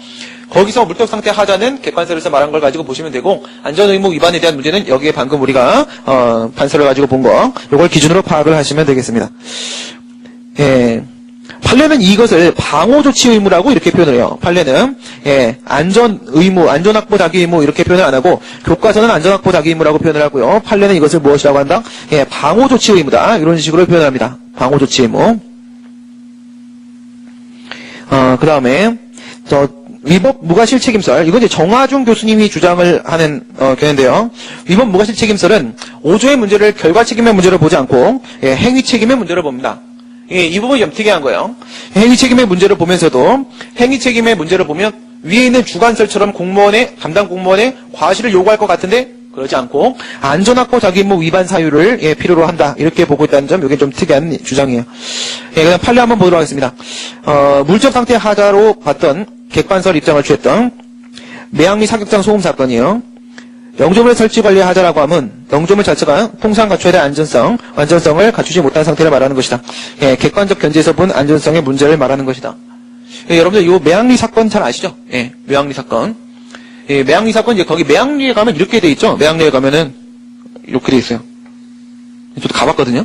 거기서 물적 상태 하자는 객관설에서 말한 걸 가지고 보시면 되고, 안전의무 위반에 대한 문제는 여기에 방금 우리가 판설을 가지고 본 거, 이걸 기준으로 파악을 하시면 되겠습니다. 판례는 이것을 방호조치 의무라고 이렇게 표현을 해요. 판례는 안전의무, 안전확보 자기의무 이렇게 표현을 안 하고 교과서는 안전확보 자기의무라고 표현을 하고요. 판례는 이것을 무엇이라고 한다? 방호조치 의무다. 이런 식으로 표현합니다. 방호조치 의무. 그 다음에 위법 무과실책임설. 이건 이제 정화중 교수님이 주장을 하는 견해인데요. 위법 무과실책임설은 5조의 문제를 결과 책임의 문제로 보지 않고 행위 책임의 문제로 봅니다. 이 부분이 좀 특이한 거예요. 행위 책임의 문제를 보면서도 행위 책임의 문제를 보면 위에 있는 주관설처럼 담당 공무원의 과실을 요구할 것 같은데 그러지 않고 안전확보 자기임무 위반 사유를 필요로 한다. 이렇게 보고 있다는 점, 이게 좀 특이한 주장이에요. 그다음 판례 한번 보도록 하겠습니다. 물적 상태 하자로 봤던 객관설 입장을 취했던 매양리 사격장 소음 사건이에요. 영조물 설치 관리 하자라고 하면 영조물 자체가 통상 갖춰야 될 안전성, 완전성을 갖추지 못한 상태를 말하는 것이다. 객관적 견지에서 본 안전성의 문제를 말하는 것이다. 여러분들 이 매양리 사건 잘 아시죠? 매양리 사건. 매양리 사건 이제 거기 매양리에 가면 이렇게 돼 있죠. 매양리에 가면은 이렇게 돼 있어요. 저도 가봤거든요.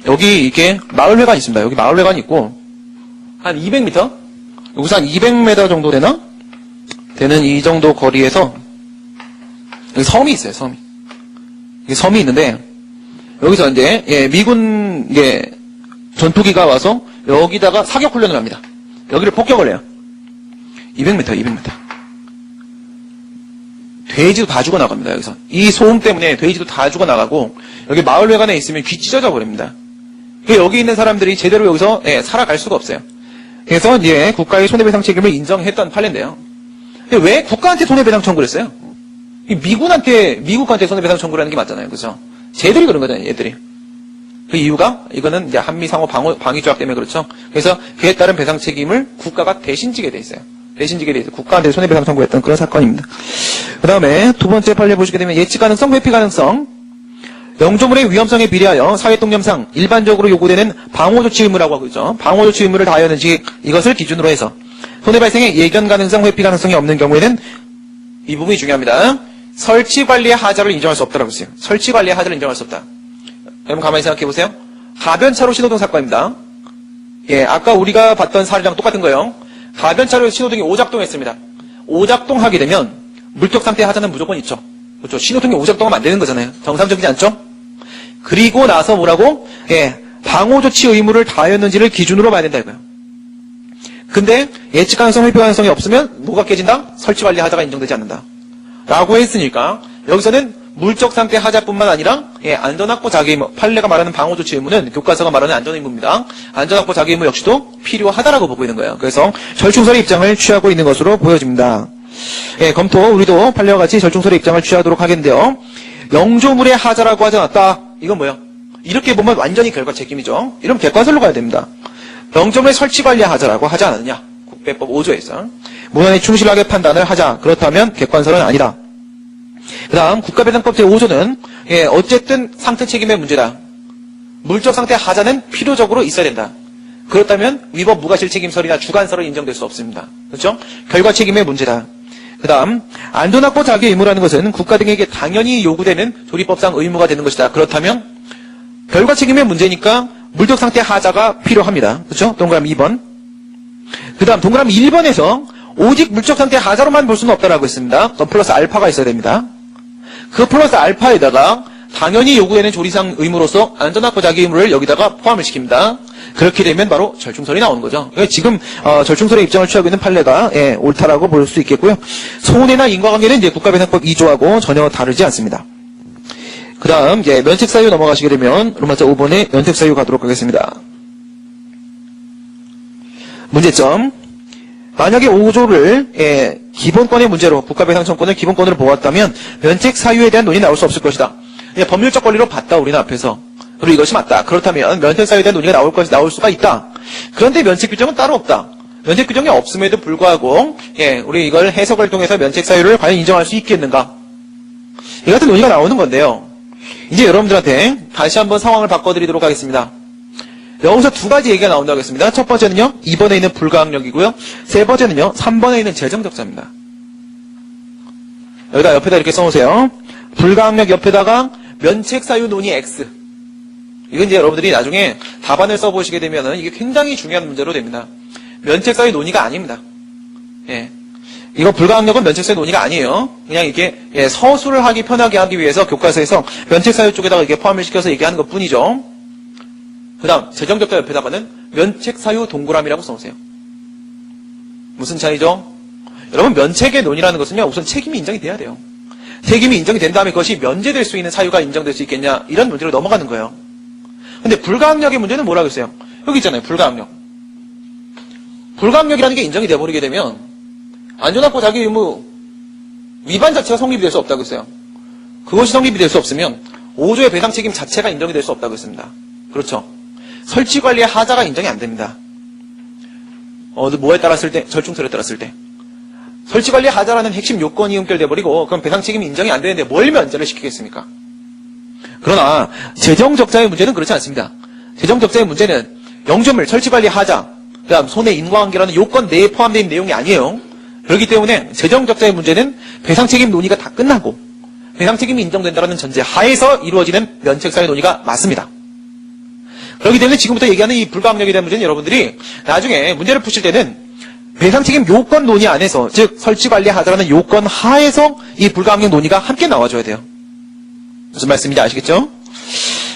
여기 이게 마을회관 있습니다. 여기 마을회관 있고 한 200m? 여기서 한 200m 정도 되나? 되는 이 정도 거리에서 여기 섬이 있어요. 섬이. 이게 섬이 있는데 여기서 이제 미군 전투기가 와서 여기다가 사격 훈련을 합니다. 여기를 폭격을 해요. 200m. 돼지도 다 죽어나갑니다. 여기서. 이 소음 때문에 돼지도 다 죽어나가고 여기 마을회관에 있으면 귀 찢어져 버립니다. 여기 있는 사람들이 제대로 여기서 살아갈 수가 없어요. 그래서 이제 국가의 손해배상 책임을 인정했던 판례인데요. 근데 왜 국가한테 손해배상 청구를 했어요? 미국한테 손해배상 청구를 하는 게 맞잖아요. 그죠? 쟤들이 그런 거잖아요, 얘들이. 그 이유가, 이거는 이제 한미 상호 방위조약 때문에 그렇죠. 그래서 그에 따른 배상 책임을 국가가 대신 지게 돼 있어요. 대신 지게 돼 있어요. 국가한테 손해배상 청구했던 그런 사건입니다. 그 다음에 두 번째 판례 보시게 되면 예측 가능성, 회피 가능성. 영조물의 위험성에 비례하여 사회동념상 일반적으로 요구되는 방호조치 의무라고 하고 있죠. 방호조치 의무를 다하였는지 이것을 기준으로 해서 손해 발생의 예견 가능성, 회피 가능성이 없는 경우에는 이 부분이 중요합니다. 설치 관리의 하자를 인정할 수 없다라고 했어요. 설치 관리의 하자를 인정할 수 없다. 여러분 가만히 생각해 보세요. 가변차로 신호등 사건입니다. 아까 우리가 봤던 사례랑 똑같은 거예요. 가변차로 신호등이 오작동했습니다. 오작동하게 되면 물적 상태 하자는 무조건 있죠. 그렇죠. 신호등이 오작동하면 안 되는 거잖아요. 정상적이지 않죠? 그리고 나서 뭐라고? 방호조치 의무를 다하였는지를 기준으로 봐야 된다 이거예요. 근데 예측 가능성, 회피 가능성이 없으면 뭐가 깨진다? 설치 관리 하자가 인정되지 않는다. 라고 했으니까 여기서는 물적 상태 하자뿐만 아니라 안전확보 자기의무, 판례가 말하는 방호조치 의무는 교과서가 말하는 안전의무입니다. 안전확보 자기의무 역시도 필요하다라고 보고 있는 거예요. 그래서 절충설의 입장을 취하고 있는 것으로 보여집니다. 검토 우리도 판례와 같이 절충설의 입장을 취하도록 하겠는데요. 영조물의 하자라고 하지 않았다. 이건 뭐야? 이렇게 보면 완전히 결과 책임이죠. 이러면 객관설로 가야 됩니다. 영조물의 설치 관리 하자라고 하지 않았냐? 국배법 5조에서 문헌에 충실하게 판단을 하자. 그렇다면 객관설은 아니다. 그 다음 국가배상법 제5조는 어쨌든 상태 책임의 문제다. 물적 상태 하자는 필요적으로 있어야 된다. 그렇다면 위법 무과실 책임설이나 주관설은 인정될 수 없습니다. 그렇죠? 결과 책임의 문제다. 그 다음 안전확보 자기 의무라는 것은 국가 등에게 당연히 요구되는 조리법상 의무가 되는 것이다. 그렇다면 결과 책임의 문제니까 물적 상태 하자가 필요합니다. 그렇죠? 동그라미 2번. 그 다음 동그라미 1번에서 오직 물적 상태 하자로만 볼 수는 없다라고 했습니다. 더 플러스 알파가 있어야 됩니다. 그 플러스 알파에다가 당연히 요구되는 조리상 의무로서 안전확보 자기 의무를 여기다가 포함을 시킵니다. 그렇게 되면 바로 절충설이 나오는 거죠. 지금 절충설의 입장을 취하고 있는 판례가 옳다라고 볼 수 있겠고요. 손해나 인과관계는 이제 국가배상법 2조하고 전혀 다르지 않습니다. 그 다음 면책사유 넘어가시게 되면 로마자 5번에 면책사유 가도록 하겠습니다. 문제점. 만약에 5조를 기본권의 문제로 국가배상 청구권을 기본권으로 보았다면 면책 사유에 대한 논의 나올 수 없을 것이다. 법률적 권리로 봤다 우리는 앞에서. 그리고 이것이 맞다. 그렇다면 면책 사유에 대한 논의가 나올 수가 있다. 그런데 면책 규정은 따로 없다. 면책 규정이 없음에도 불구하고 우리 이걸 해석을 통해서 면책 사유를 과연 인정할 수 있겠는가? 이 같은 논의가 나오는 건데요. 이제 여러분들한테 다시 한번 상황을 바꿔드리도록 하겠습니다. 여기서 두 가지 얘기가 나온다고 했습니다. 첫 번째는요, 2번에 있는 불가항력이고요. 세 번째는요, 3번에 있는 재정적자입니다. 여기다 옆에다 이렇게 써놓으세요. 불가항력 옆에다가 면책사유 논의 X. 이건 이제 여러분들이 나중에 답안을 써보시게 되면은 이게 굉장히 중요한 문제로 됩니다. 면책사유 논의가 아닙니다. 이거 불가항력은 면책사유 논의가 아니에요. 그냥 이게 서술을 하기 편하게 하기 위해서 교과서에서 면책사유 쪽에다가 이게 포함을 시켜서 얘기하는 것 뿐이죠. 그 다음 재정적자 옆에다가는 면책사유 동그라미라고 써놓으세요. 무슨 차이죠? 여러분 면책의 논의라는 것은요 우선 책임이 인정이 돼야 돼요. 책임이 인정이 된 다음에 그것이 면제될 수 있는 사유가 인정될 수 있겠냐 이런 문제로 넘어가는 거예요. 근데 불가항력의 문제는 뭐라고 했어요? 여기 있잖아요. 불가항력. 불가항력이라는 게 인정이 돼버리게 되면 안전확보 자기 의무 위반 자체가 성립이 될 수 없다고 했어요. 그것이 성립이 될 수 없으면 5조의 배상 책임 자체가 인정이 될 수 없다고 했습니다. 그렇죠. 설치 관리의 하자가 인정이 안 됩니다. 뭐에 따랐을 때? 절충설에 따랐을 때. 설치 관리의 하자라는 핵심 요건이 은결돼 버리고 그럼 배상 책임이 인정이 안 되는데 뭘 면제를 시키겠습니까? 그러나 재정 적자의 문제는 그렇지 않습니다. 재정 적자의 문제는 영주물, 설치 관리 하자, 그다음 손해 인과관계라는 요건 내에 포함되어 있는 내용이 아니에요. 그렇기 때문에 재정 적자의 문제는 배상 책임 논의가 다 끝나고 배상 책임이 인정된다는 전제 하에서 이루어지는 면책사의 논의가 맞습니다. 그렇기 때문에 지금부터 얘기하는 이 불가항력에 대한 문제는 여러분들이 나중에 문제를 푸실 때는 배상 책임 요건 논의 안에서, 즉 설치 관리 하자라는 요건 하에서 이 불가항력 논의가 함께 나와줘야 돼요. 무슨 말씀인지 아시겠죠?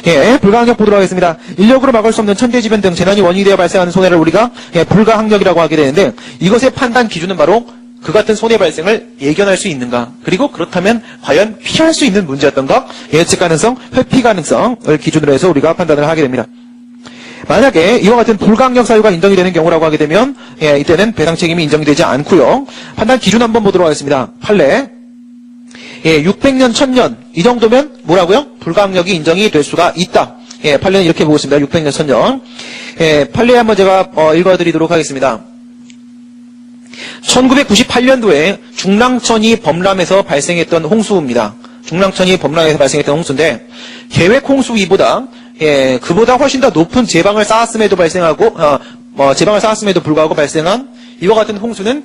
예, 불가항력 보도록 하겠습니다. 인력으로 막을 수 없는 천재지변 등 재난이 원인이 되어 발생하는 손해를 우리가 불가항력이라고 하게 되는데 이것의 판단 기준은 바로 그 같은 손해 발생을 예견할 수 있는가, 그리고 그렇다면 과연 피할 수 있는 문제였던가, 예측 가능성, 회피 가능성을 기준으로 해서 우리가 판단을 하게 됩니다. 만약에 이와 같은 불가항력 사유가 인정이 되는 경우라고 하게 되면 이때는 배상 책임이 인정이 되지 않고요. 판단 기준 한번 보도록 하겠습니다. 판례 600년, 1000년 이 정도면 뭐라고요? 불가항력이 인정이 될 수가 있다. 판례는 이렇게 보고 있습니다. 600년, 1000년. 판례 한번 제가 읽어드리도록 하겠습니다. 1998년도에 중랑천이 범람에서 발생했던 홍수입니다. 중랑천이 범람에서 발생했던 홍수인데 계획 홍수위보다 그보다 훨씬 더 높은 제방을 쌓았음에도 불구하고 발생한 이와 같은 홍수는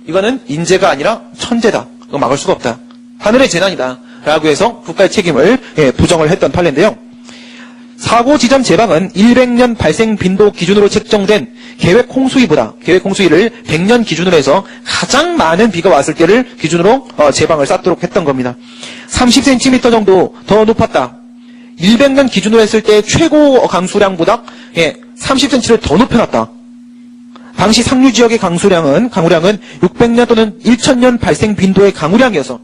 이거는 인재가 아니라 천재다. 이거 막을 수가 없다. 하늘의 재난이다. 라고 해서 국가의 책임을 부정을 했던 판례인데요. 사고 지점 제방은 100년 발생 빈도 기준으로 책정된 계획 홍수위보다, 계획 홍수위를 100년 기준으로 해서 가장 많은 비가 왔을 때를 기준으로 제방을 쌓도록 했던 겁니다. 30cm 정도 더 높았다. 100년 기준으로 했을 때 최고 강수량보다 30cm를 더 높여놨다. 당시 상류 지역의 강우량은 600년 또는 1000년 발생 빈도의 강우량이어서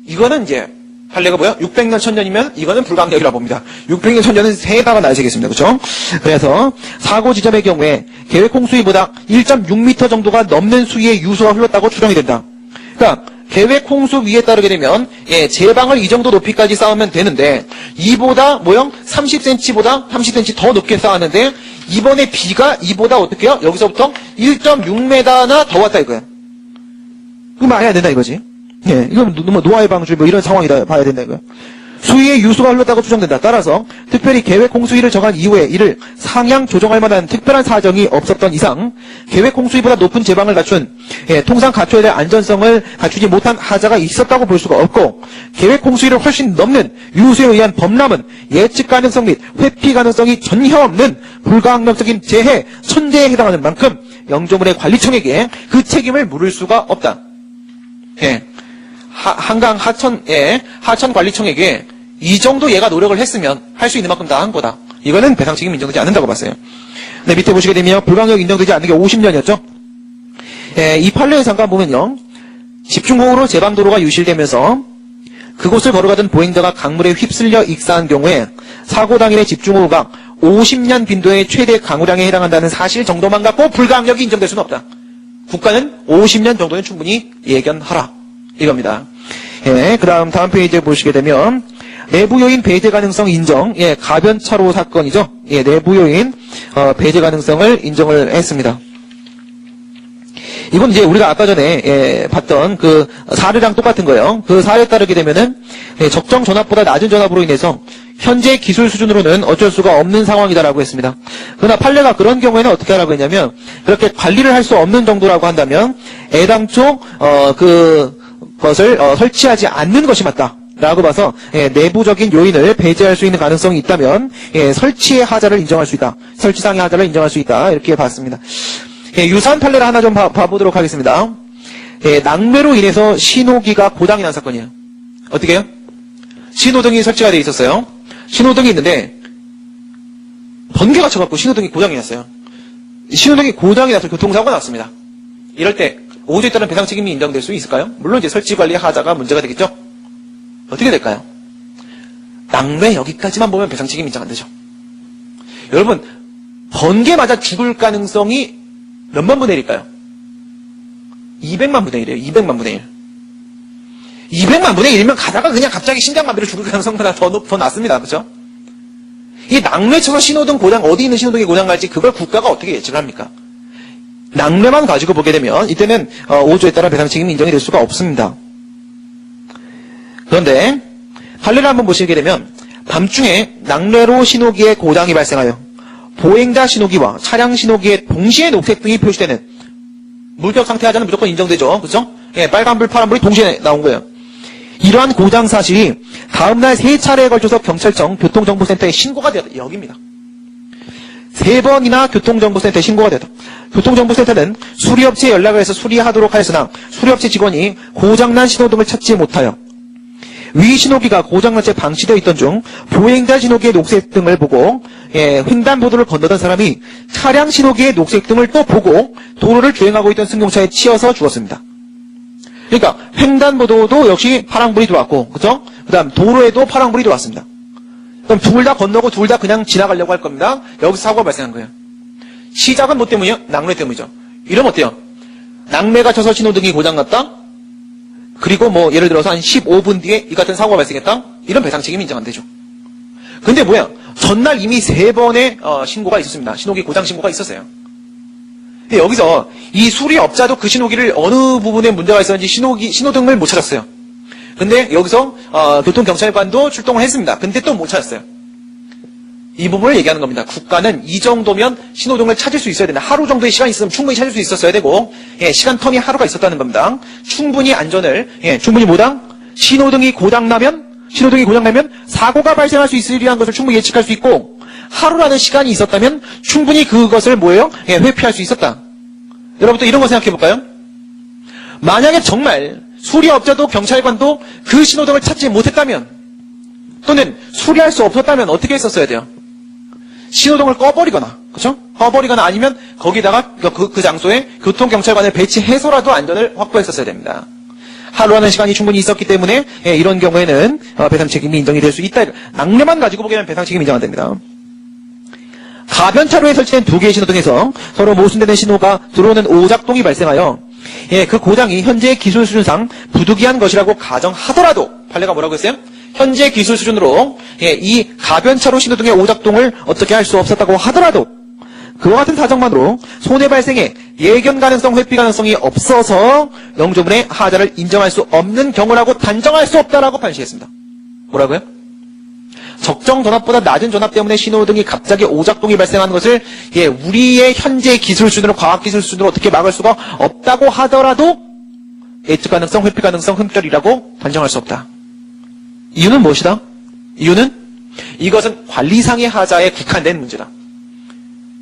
이거는 이제 판례가 뭐야? 600년, 1000년이면 이거는 불가항력이라고 봅니다. 600년, 1000년은 세 배가 나야겠습니다. 그렇죠? 그래서 사고 지점의 경우에 계획 홍수위보다 1.6m 정도가 넘는 수위의 유수가 흘렀다고 추정이 된다. 그러니까 계획 홍수 위에 따르게 되면 제방을 이 정도 높이까지 쌓으면 되는데 이보다 30cm 더 높게 쌓았는데 이번에 비가 이보다 어떻게 해요? 여기서부터 1.6m나 더 왔다 이거야. 그거 말해야 된다 이거지. 이건 노아의 방주 이런 상황이다 봐야 된다 이거야. 수위의 유수가 흘렀다고 추정된다. 따라서 특별히 계획 홍수위를 정한 이후에 이를 상향 조정할 만한 특별한 사정이 없었던 이상 계획 홍수위보다 높은 제방을 갖춘 통상 갖춰야 될 안전성을 갖추지 못한 하자가 있었다고 볼 수가 없고 계획 홍수위를 훨씬 넘는 유수에 의한 범람은 예측 가능성 및 회피 가능성이 전혀 없는 불가항력적인 재해, 천재에 해당하는 만큼 영조물의 관리청에게 그 책임을 물을 수가 없다. 한강 하천 관리청에게 이 정도 얘가 노력을 했으면 할 수 있는 만큼 다 한 거다. 이거는 배상 책임 인정되지 않는다고 봤어요. 네, 밑에 보시게 되면 불가항력 인정되지 않는 게 50년이었죠. 이 판례에 잠깐 보면요. 집중호우로 제방도로가 유실되면서 그곳을 걸어가던 보행자가 강물에 휩쓸려 익사한 경우에 사고 당일의 집중호우가 50년 빈도의 최대 강우량에 해당한다는 사실 정도만 갖고 불가항력이 인정될 수는 없다. 국가는 50년 정도는 충분히 예견하라. 이겁니다. 그 다음 페이지에 보시게 되면 내부 요인 배제 가능성 인정. 가변차로 사건이죠. 내부 요인 배제 가능성을 인정을 했습니다. 이건 이제 우리가 아까 전에 봤던 그 사례랑 똑같은 거예요. 그 사례에 따르게 되면은 적정 전압보다 낮은 전압으로 인해서 현재 기술 수준으로는 어쩔 수가 없는 상황이다라고 했습니다. 그러나 판례가 그런 경우에는 어떻게 하라고 했냐면 그렇게 관리를 할 수 없는 정도라고 한다면 애당초 그것을 설치하지 않는 것이 맞다라고 봐서 내부적인 요인을 배제할 수 있는 가능성이 있다면 설치의 하자를 인정할 수 있다. 설치상의 하자를 인정할 수 있다. 이렇게 봤습니다. 유사한 판례를 하나 좀 봐보도록 하겠습니다. 낙뢰로 인해서 신호기가 고장이 난 사건이에요. 어떻게 해요? 신호등이 설치가 되어 있었어요. 신호등이 있는데 번개가 쳐갖고 신호등이 고장이 났어요. 신호등이 고장이 나서 교통사고가 났습니다. 이럴 때 5조에 따른 배상 책임이 인정될 수 있을까요? 물론 이제 설치 관리 하자가 문제가 되겠죠? 어떻게 될까요? 낙뢰 여기까지만 보면 배상 책임 인정 안 되죠. 여러분, 번개 맞아 죽을 가능성이 몇만 분의 1일까요? 200만 분의 1이에요. 200만 분의 1. 200만 분의 1면 가다가 그냥 갑자기 심장마비로 죽을 가능성보다 더 낮습니다. 그죠? 이 낙뢰 쳐서 신호등 고장, 어디 있는 신호등이 고장날지 그걸 국가가 어떻게 예측을 합니까? 낙뢰만 가지고 보게 되면 이때는 5조에 따라 배상 책임이 인정이 될 수가 없습니다. 그런데 판례를 한번 보시게 되면 밤중에 낙뢰로 신호기에 고장이 발생하여 보행자 신호기와 차량 신호기에 동시에 녹색등이 표시되는 물격 상태 하자는 무조건 인정되죠. 그렇죠? 예, 빨간불, 파란불이 동시에 나온 거예요. 이러한 고장 사실이 다음날 3차례에 걸쳐서 경찰청 교통정보센터에 신고가 되었다. 여기입니다. 3번이나 교통정보센터에 신고가 되었다. 교통정보센터는 수리업체에 연락을 해서 수리하도록 하였으나 수리업체 직원이 고장난 신호등을 찾지 못하여 위 신호기가 고장난 채 방치되어 있던 중 보행자 신호기의 녹색등을 보고 횡단보도를 건너던 사람이 차량 신호기의 녹색등을 또 보고 도로를 주행하고 있던 승용차에 치여서 죽었습니다. 그러니까 횡단보도도 역시 파랑불이 들어왔고, 그죠? 그다음 도로에도 파랑불이 들어왔습니다. 그럼 둘 다 건너고 둘 다 그냥 지나가려고 할 겁니다. 여기서 사고가 발생한 거예요. 시작은 뭐 때문이요? 낙뢰 때문이죠. 이러면 어때요? 낙뢰가 쳐서 신호등이 고장났다? 그리고 뭐 예를 들어서 한 15분 뒤에 이 같은 사고가 발생했다? 이런 배상 책임이 인정 안 되죠. 근데 뭐야? 전날 이미 3번의 신고가 있었습니다. 신호기 고장 신고가 있었어요. 근데 여기서 이 수리업자도 그 신호기를 어느 부분에 문제가 있었는지 신호등을 못 찾았어요. 근데 여기서 교통경찰관도 출동을 했습니다. 근데 또 못 찾았어요. 이 부분을 얘기하는 겁니다. 국가는 이 정도면 신호등을 찾을 수 있어야 된다. 하루 정도의 시간이 있으면 충분히 찾을 수 있었어야 되고, 시간 텀이 하루가 있었다는 겁니다. 충분히 안전을, 충분히 뭐다? 신호등이 고장나면 사고가 발생할 수 있으리라는 것을 충분히 예측할 수 있고, 하루라는 시간이 있었다면 충분히 그것을 뭐예요? 회피할 수 있었다. 여러분들 이런 거 생각해 볼까요? 만약에 정말 수리업자도 경찰관도 그 신호등을 찾지 못했다면, 또는 수리할 수 없었다면 어떻게 했었어야 돼요? 신호등을 꺼버리거나, 그렇죠? 꺼버리거나 아니면 거기다가 그 장소에 교통경찰관을 배치해서라도 안전을 확보했었어야 됩니다. 하루라는 시간이 충분히 있었기 때문에 이런 경우에는 배상 책임이 인정이 될 수 있다. 낙뢰만 가지고 보게 되면 배상 책임이 인정 안 됩니다. 가변차로에 설치된 2개의 신호등에서 서로 모순되는 신호가 들어오는 오작동이 발생하여 그 고장이 현재 기술 수준상 부득이한 것이라고 가정하더라도 판례가 뭐라고 했어요? 현재 기술 수준으로 이 가변차로 신호등의 오작동을 어떻게 할 수 없었다고 하더라도 그와 같은 사정만으로 손해 발생에 예견 가능성, 회피 가능성이 없어서 영조문의 하자를 인정할 수 없는 경우라고 단정할 수 없다라고 판시했습니다. 뭐라고요? 적정 전압보다 낮은 전압 때문에 신호등이 갑자기 오작동이 발생하는 것을 우리의 현재 기술 수준으로, 과학 기술 수준으로 어떻게 막을 수가 없다고 하더라도 예측 가능성, 회피 가능성, 흠결이라고 단정할 수 없다. 이유는 무엇이다? 이유는 이것은 관리상의 하자에 국한된 문제다.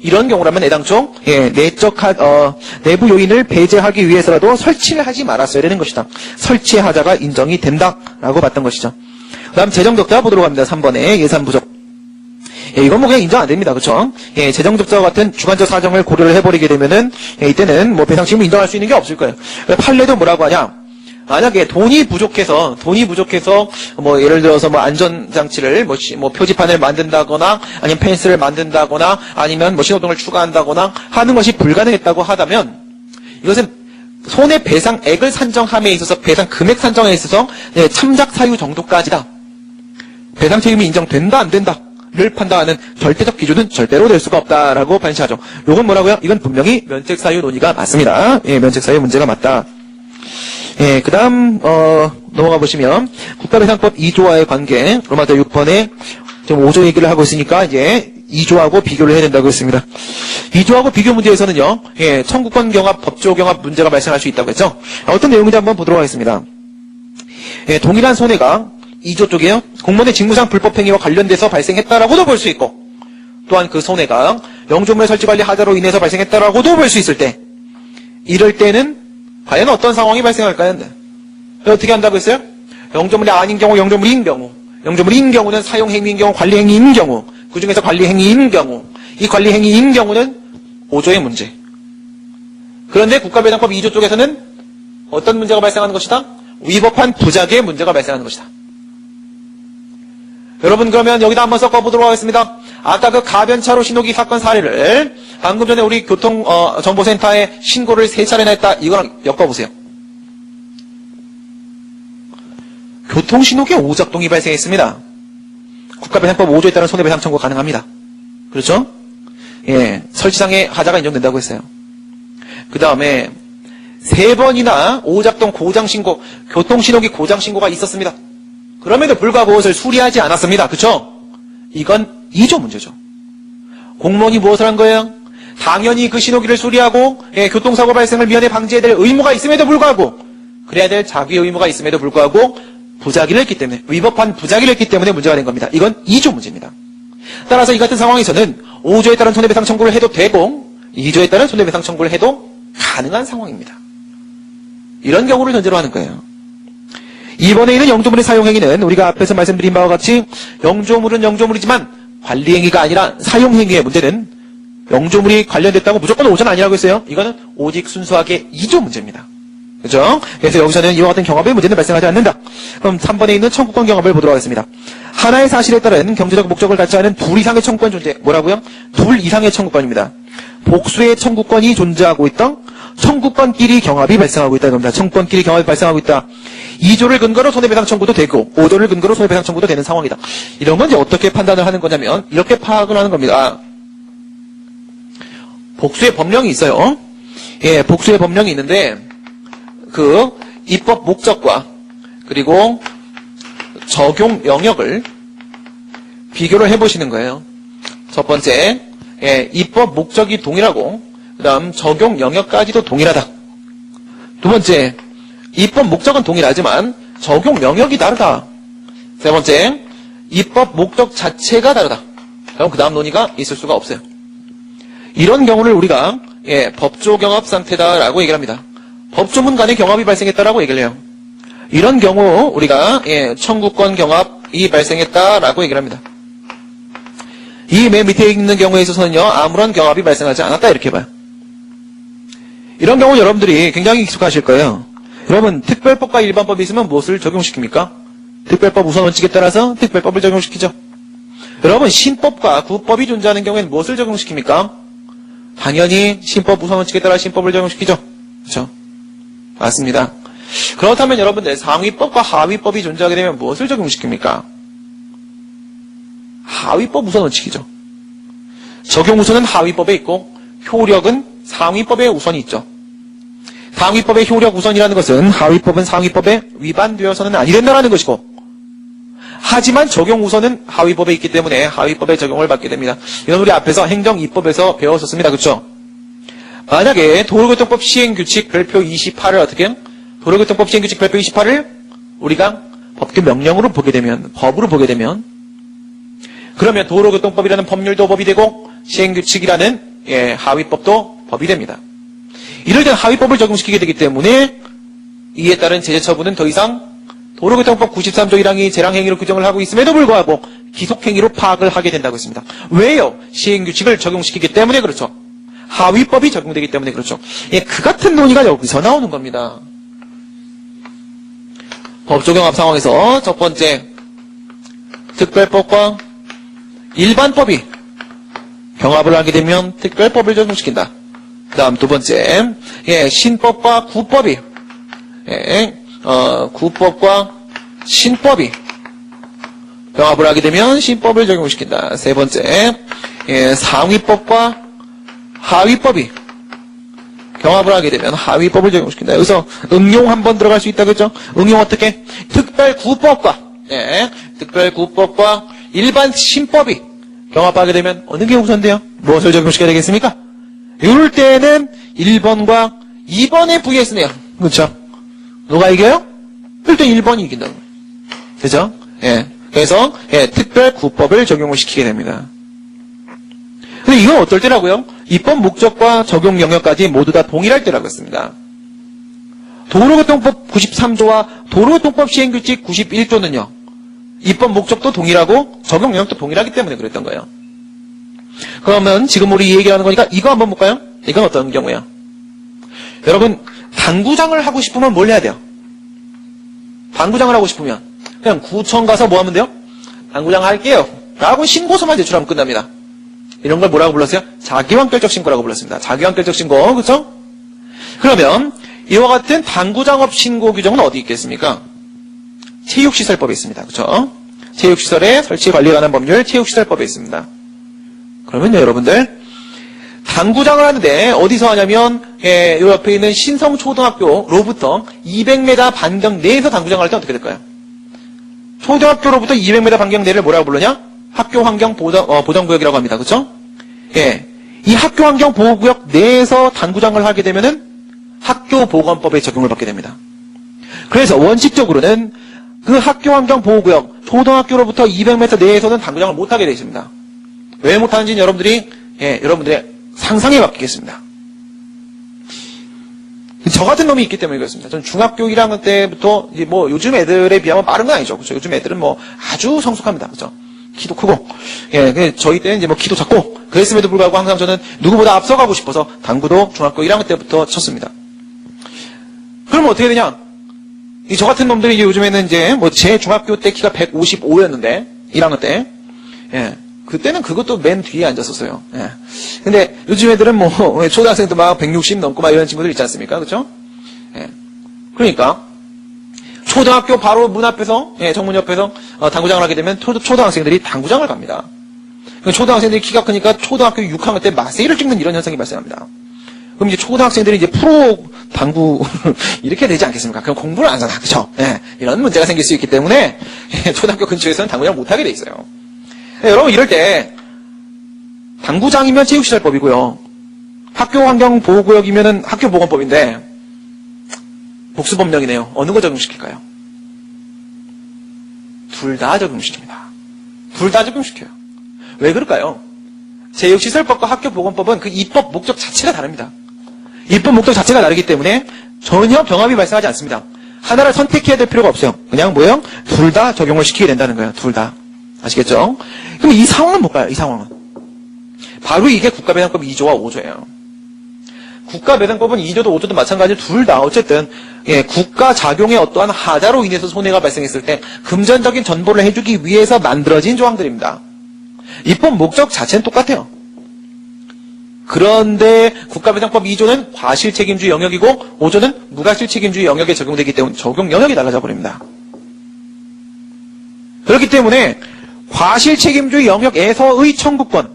이런 경우라면 애당초 내부 요인을 배제하기 위해서라도 설치를 하지 말았어야 되는 것이다. 설치의 하자가 인정이 된다라고 봤던 것이죠. 그 다음 재정적자 보도록 합니다. 3번에 예산 부족. 이건 뭐 그냥 인정 안 됩니다. 그렇죠? 재정적자와 같은 주관적 사정을 고려를 해버리게 되면은 이때는 뭐 배상 책임을 인정할 수 있는 게 없을 거예요. 판례도 뭐라고 하냐? 만약에 돈이 부족해서 뭐 예를 들어서 뭐 안전장치를 뭐 표지판을 만든다거나 아니면 펜스를 만든다거나 아니면 뭐 신호등을 추가한다거나 하는 것이 불가능했다고 하다면 이것은 손해배상액을 산정함에 있어서 배상 금액 산정에 있어서 참작 사유 정도까지다. 배상 책임이 인정된다 안 된다를 판단하는 절대적 기준은 절대로 될 수가 없다라고 판시하죠. 이건 뭐라고요? 이건 분명히 면책 사유 논의가 맞습니다. 면책 사유 문제가 맞다. 그 다음, 넘어가 보시면, 국가배상법 2조와의 관계, 로마서 6번에 지금 5조 얘기를 하고 있으니까, 이제 2조하고 비교를 해야 된다고 했습니다. 2조하고 비교 문제에서는요, 청구권 경합, 법조 경합 문제가 발생할 수 있다고 했죠. 어떤 내용인지 한번 보도록 하겠습니다. 동일한 손해가 2조 쪽에요, 공무원의 직무상 불법행위와 관련돼서 발생했다라고도 볼 수 있고, 또한 그 손해가 영조문의 설치관리 하자로 인해서 발생했다라고도 볼 수 있을 때, 이럴 때는 과연 어떤 상황이 발생할까요? 어떻게 한다고 했어요? 영조물이 아닌 경우, 영조물인 경우. 영조물인 경우는 사용행위인 경우, 관리행위인 경우. 그 중에서 관리행위인 경우. 이 관리행위인 경우는 5조의 문제. 그런데 국가배상법 2조 쪽에서는 어떤 문제가 발생하는 것이다? 위법한 부작의 문제가 발생하는 것이다. 여러분 그러면 여기다 한번 섞어보도록 하겠습니다. 아까 그 가변차로 신호기 사건 사례를 방금 전에 우리 교통정보센터에 신고를 3차례나 했다. 이거랑 엮어보세요. 교통신호기에 오작동이 발생했습니다. 국가배상법 5조에 따른 손해배상 청구가 가능합니다. 그렇죠? 예, 설치상의 하자가 인정된다고 했어요. 그 다음에 3번이나 오작동 고장신고, 교통신호기 고장신고가 있었습니다. 그럼에도 불구하고 그것을 수리하지 않았습니다. 그렇죠? 이건 2조 문제죠. 공무원이 무엇을 한 거예요? 당연히 그 신호기를 수리하고 교통사고 발생을 미연에 방지해야 될 의무가 있음에도 불구하고 그래야 될 자기 의무가 있음에도 불구하고 부작위를 했기 때문에 위법한 부작위를 했기 때문에 문제가 된 겁니다. 이건 2조 문제입니다. 따라서 이 같은 상황에서는 5조에 따른 손해배상 청구를 해도 되고 2조에 따른 손해배상 청구를 해도 가능한 상황입니다. 이런 경우를 전제로 하는 거예요. 이번에 있는 영조물의 사용행위는 우리가 앞에서 말씀드린 바와 같이 영조물은 영조물이지만 관리행위가 아니라 사용행위의 문제는 영조물이 관련됐다고 무조건 5조는 아니라고 했어요. 이거는 오직 순수하게 2조 문제입니다. 그죠? 그래서 여기서는 이와 같은 경합의 문제는 발생하지 않는다. 그럼 3번에 있는 청구권 경합을 보도록 하겠습니다. 하나의 사실에 따른 경제적 목적을 갖지 않은 둘 이상의 청구권 존재. 뭐라고요? 둘 이상의 청구권입니다. 복수의 청구권이 존재하고 있다. 청구권끼리 경합이 발생하고 있다는 겁니다. 청구권끼리 경합이 발생하고 있다. 2조를 근거로 손해배상 청구도 되고 5조를 근거로 손해배상 청구도 되는 상황이다. 이런 건 이제 어떻게 판단을 하는 거냐면 이렇게 파악을 하는 겁니다. 복수의 법령이 있어요. 예, 복수의 법령이 있는데 그 입법 목적과 그리고 적용 영역을 비교를 해보시는 거예요. 첫 번째, 예, 입법 목적이 동일하고 그 다음 적용 영역까지도 동일하다. 두 번째, 입법 목적은 동일하지만 적용 영역이 다르다. 세 번째, 입법 목적 자체가 다르다. 그럼 그 다음 논의가 있을 수가 없어요. 이런 경우를 우리가 법조 경합 상태다라고 얘기를 합니다. 법조문 간의 경합이 발생했다라고 얘기를 해요. 이런 경우 우리가 청구권 경합이 발생했다라고 얘기를 합니다. 이 맨 밑에 있는 경우에 있어서는요, 아무런 경합이 발생하지 않았다 이렇게 봐요. 이런 경우 여러분들이 굉장히 익숙하실 거예요. 여러분, 특별법과 일반법이 있으면 무엇을 적용시킵니까? 특별법 우선 원칙에 따라서 특별법을 적용시키죠. 여러분, 신법과 구법이 존재하는 경우에는 무엇을 적용시킵니까? 당연히 신법 우선 원칙에 따라 신법을 적용시키죠. 그렇죠? 맞습니다. 그렇다면 여러분들, 상위법과 하위법이 존재하게 되면 무엇을 적용시킵니까? 하위법 우선 원칙이죠. 적용 우선은 하위법에 있고 효력은 상위법에 우선이 있죠. 상위법의 효력 우선이라는 것은 하위법은 상위법에 위반되어서는 아니 된다는 것이고, 하지만 적용 우선은 하위법에 있기 때문에 하위법에 적용을 받게 됩니다. 이건 우리 앞에서 행정입법에서 배웠었습니다. 그렇죠? 만약에 도로교통법 시행규칙 별표 28을 어떻게 해요? 도로교통법 시행규칙 별표 28을 우리가 법규 명령으로 보게 되면, 법으로 보게 되면, 그러면 도로교통법이라는 법률도 법이 되고 시행규칙이라는 하위법도 법이 됩니다. 이럴 때는 하위법을 적용시키게 되기 때문에 이에 따른 제재 처분은 더 이상 도로교통법 93조 1항이 재량행위로 규정을 하고 있음에도 불구하고 기속행위로 파악을 하게 된다고 했습니다. 왜요? 시행규칙을 적용시키기 때문에 그렇죠. 하위법이 적용되기 때문에 그렇죠. 그 같은 논의가 여기서 나오는 겁니다. 법조경합 상황에서 첫 번째, 특별법과 일반법이 경합을 하게 되면 특별법을 적용시킨다. 그 다음 두 번째, 신법과 구법이, 구법과 신법이 경합을 하게 되면 신법을 적용시킨다. 세 번째, 상위법과 하위법이 경합을 하게 되면 하위법을 적용시킨다. 여기서 응용 한번 들어갈 수 있다겠죠? 응용 어떻게? 특별구법과, 특별구법과 일반 신법이 경합하게 되면 어느 게 우선돼요? 무엇을 적용시켜야 되겠습니까? 이럴 때는 1번과 2번의 VS네요. 그렇죠? 누가 이겨요? 이럴 때 1번이 이긴다고. 그죠? 그래서 특별구법을 적용을 시키게 됩니다. 근데 이건 어떨 때라고요? 입법 목적과 적용 영역까지 모두 다 동일할 때라고 했습니다. 도로교통법 93조와 도로교통법 시행규칙 91조는요. 입법 목적도 동일하고 적용 영역도 동일하기 때문에 그랬던 거예요. 그러면 지금 우리 얘기하는 거니까 이거 한번 볼까요? 이건 어떤 경우예요? 여러분, 당구장을 하고 싶으면 뭘 해야 돼요? 당구장을 하고 싶으면 그냥 구청 가서 뭐 하면 돼요? 당구장 할게요 라고 신고서만 제출하면 끝납니다. 이런 걸 뭐라고 불렀어요? 자기완결적 신고라고 불렀습니다. 자기완결적 신고, 그렇죠? 그러면 이와 같은 당구장업 신고 규정은 어디 있겠습니까? 체육시설법에 있습니다. 그렇죠? 체육시설의 설치 관리에 관한 법률 체육시설법에 있습니다. 그러면요, 여러분들 당구장을 하는데 어디서 하냐면 요 옆에 있는 신성초등학교로부터 200m 반경 내에서 당구장을 할 때 어떻게 될까요? 초등학교로부터 200m 반경 내를 뭐라고 부르냐? 학교 환경 보전구역이라고 합니다. 그렇죠? 예, 이 학교 환경 보호구역 내에서 당구장을 하게 되면은 학교보건법에 적용을 받게 됩니다. 그래서 원칙적으로는 그 학교 환경 보호구역 초등학교로부터 200m 내에서는 당구장을 못하게 되어 있습니다. 왜 못하는지는 여러분들의 상상에 맡기겠습니다. 저 같은 놈이 있기 때문에 그렇습니다. 저는 중학교 1학년 때부터 이제 뭐 요즘 애들에 비하면 빠른 건 아니죠. 그렇죠? 요즘 애들은 뭐 아주 성숙합니다. 그렇죠? 키도 크고, 저희 때는 이제 뭐 키도 작고, 그랬음에도 불구하고 항상 저는 누구보다 앞서가고 싶어서 당구도 중학교 1학년 때부터 쳤습니다. 그럼 어떻게 되냐? 저 같은 놈들이 이제 요즘에는 이제 뭐 제 중학교 때 키가 155였는데, 1학년 때. 그때는 그것도 맨 뒤에 앉았었어요. 근데 요즘 애들은 뭐 초등학생도 막 160 넘고 막 이런 친구들 있지 않습니까? 그렇죠? 그러니까 초등학교 바로 문 앞에서 정문 옆에서 당구장을 하게 되면 초등학생들이 당구장을 갑니다. 초등학생들이 키가 크니까 초등학교 6학년 때 마세이를 찍는 이런 현상이 발생합니다. 그럼 이제 초등학생들이 이제 프로 당구 이렇게 되지 않겠습니까? 그럼 공부를 안 하잖아, 그렇죠? 이런 문제가 생길 수 있기 때문에 초등학교 근처에서는 당구장을 못 하게 돼 있어요. 여러분 이럴 때 당구장이면 체육시설법이고요. 학교 환경보호구역이면은 학교보건법인데 복수법령이네요. 어느 거 적용시킬까요? 둘 다 적용시킵니다. 둘 다 적용시켜요. 왜 그럴까요? 체육시설법과 학교보건법은 그 입법 목적 자체가 다릅니다. 입법 목적 자체가 다르기 때문에 전혀 병합이 발생하지 않습니다. 하나를 선택해야 될 필요가 없어요. 그냥 뭐예요? 둘 다 적용을 시키게 된다는 거예요. 둘 다. 아시겠죠? 그럼 이 상황은 뭘까요? 이 상황은. 바로 이게 국가배상법 2조와 5조예요. 국가배상법은 2조도 5조도 마찬가지로 둘 다 어쨌든 국가 작용의 어떠한 하자로 인해서 손해가 발생했을 때 금전적인 전보를 해주기 위해서 만들어진 조항들입니다. 입법 목적 자체는 똑같아요. 그런데 국가배상법 2조는 과실책임주의 영역이고 5조는 무과실책임주의 영역에 적용되기 때문에 적용 영역이 달라져 버립니다. 그렇기 때문에 과실책임주의 영역에서의 청구권,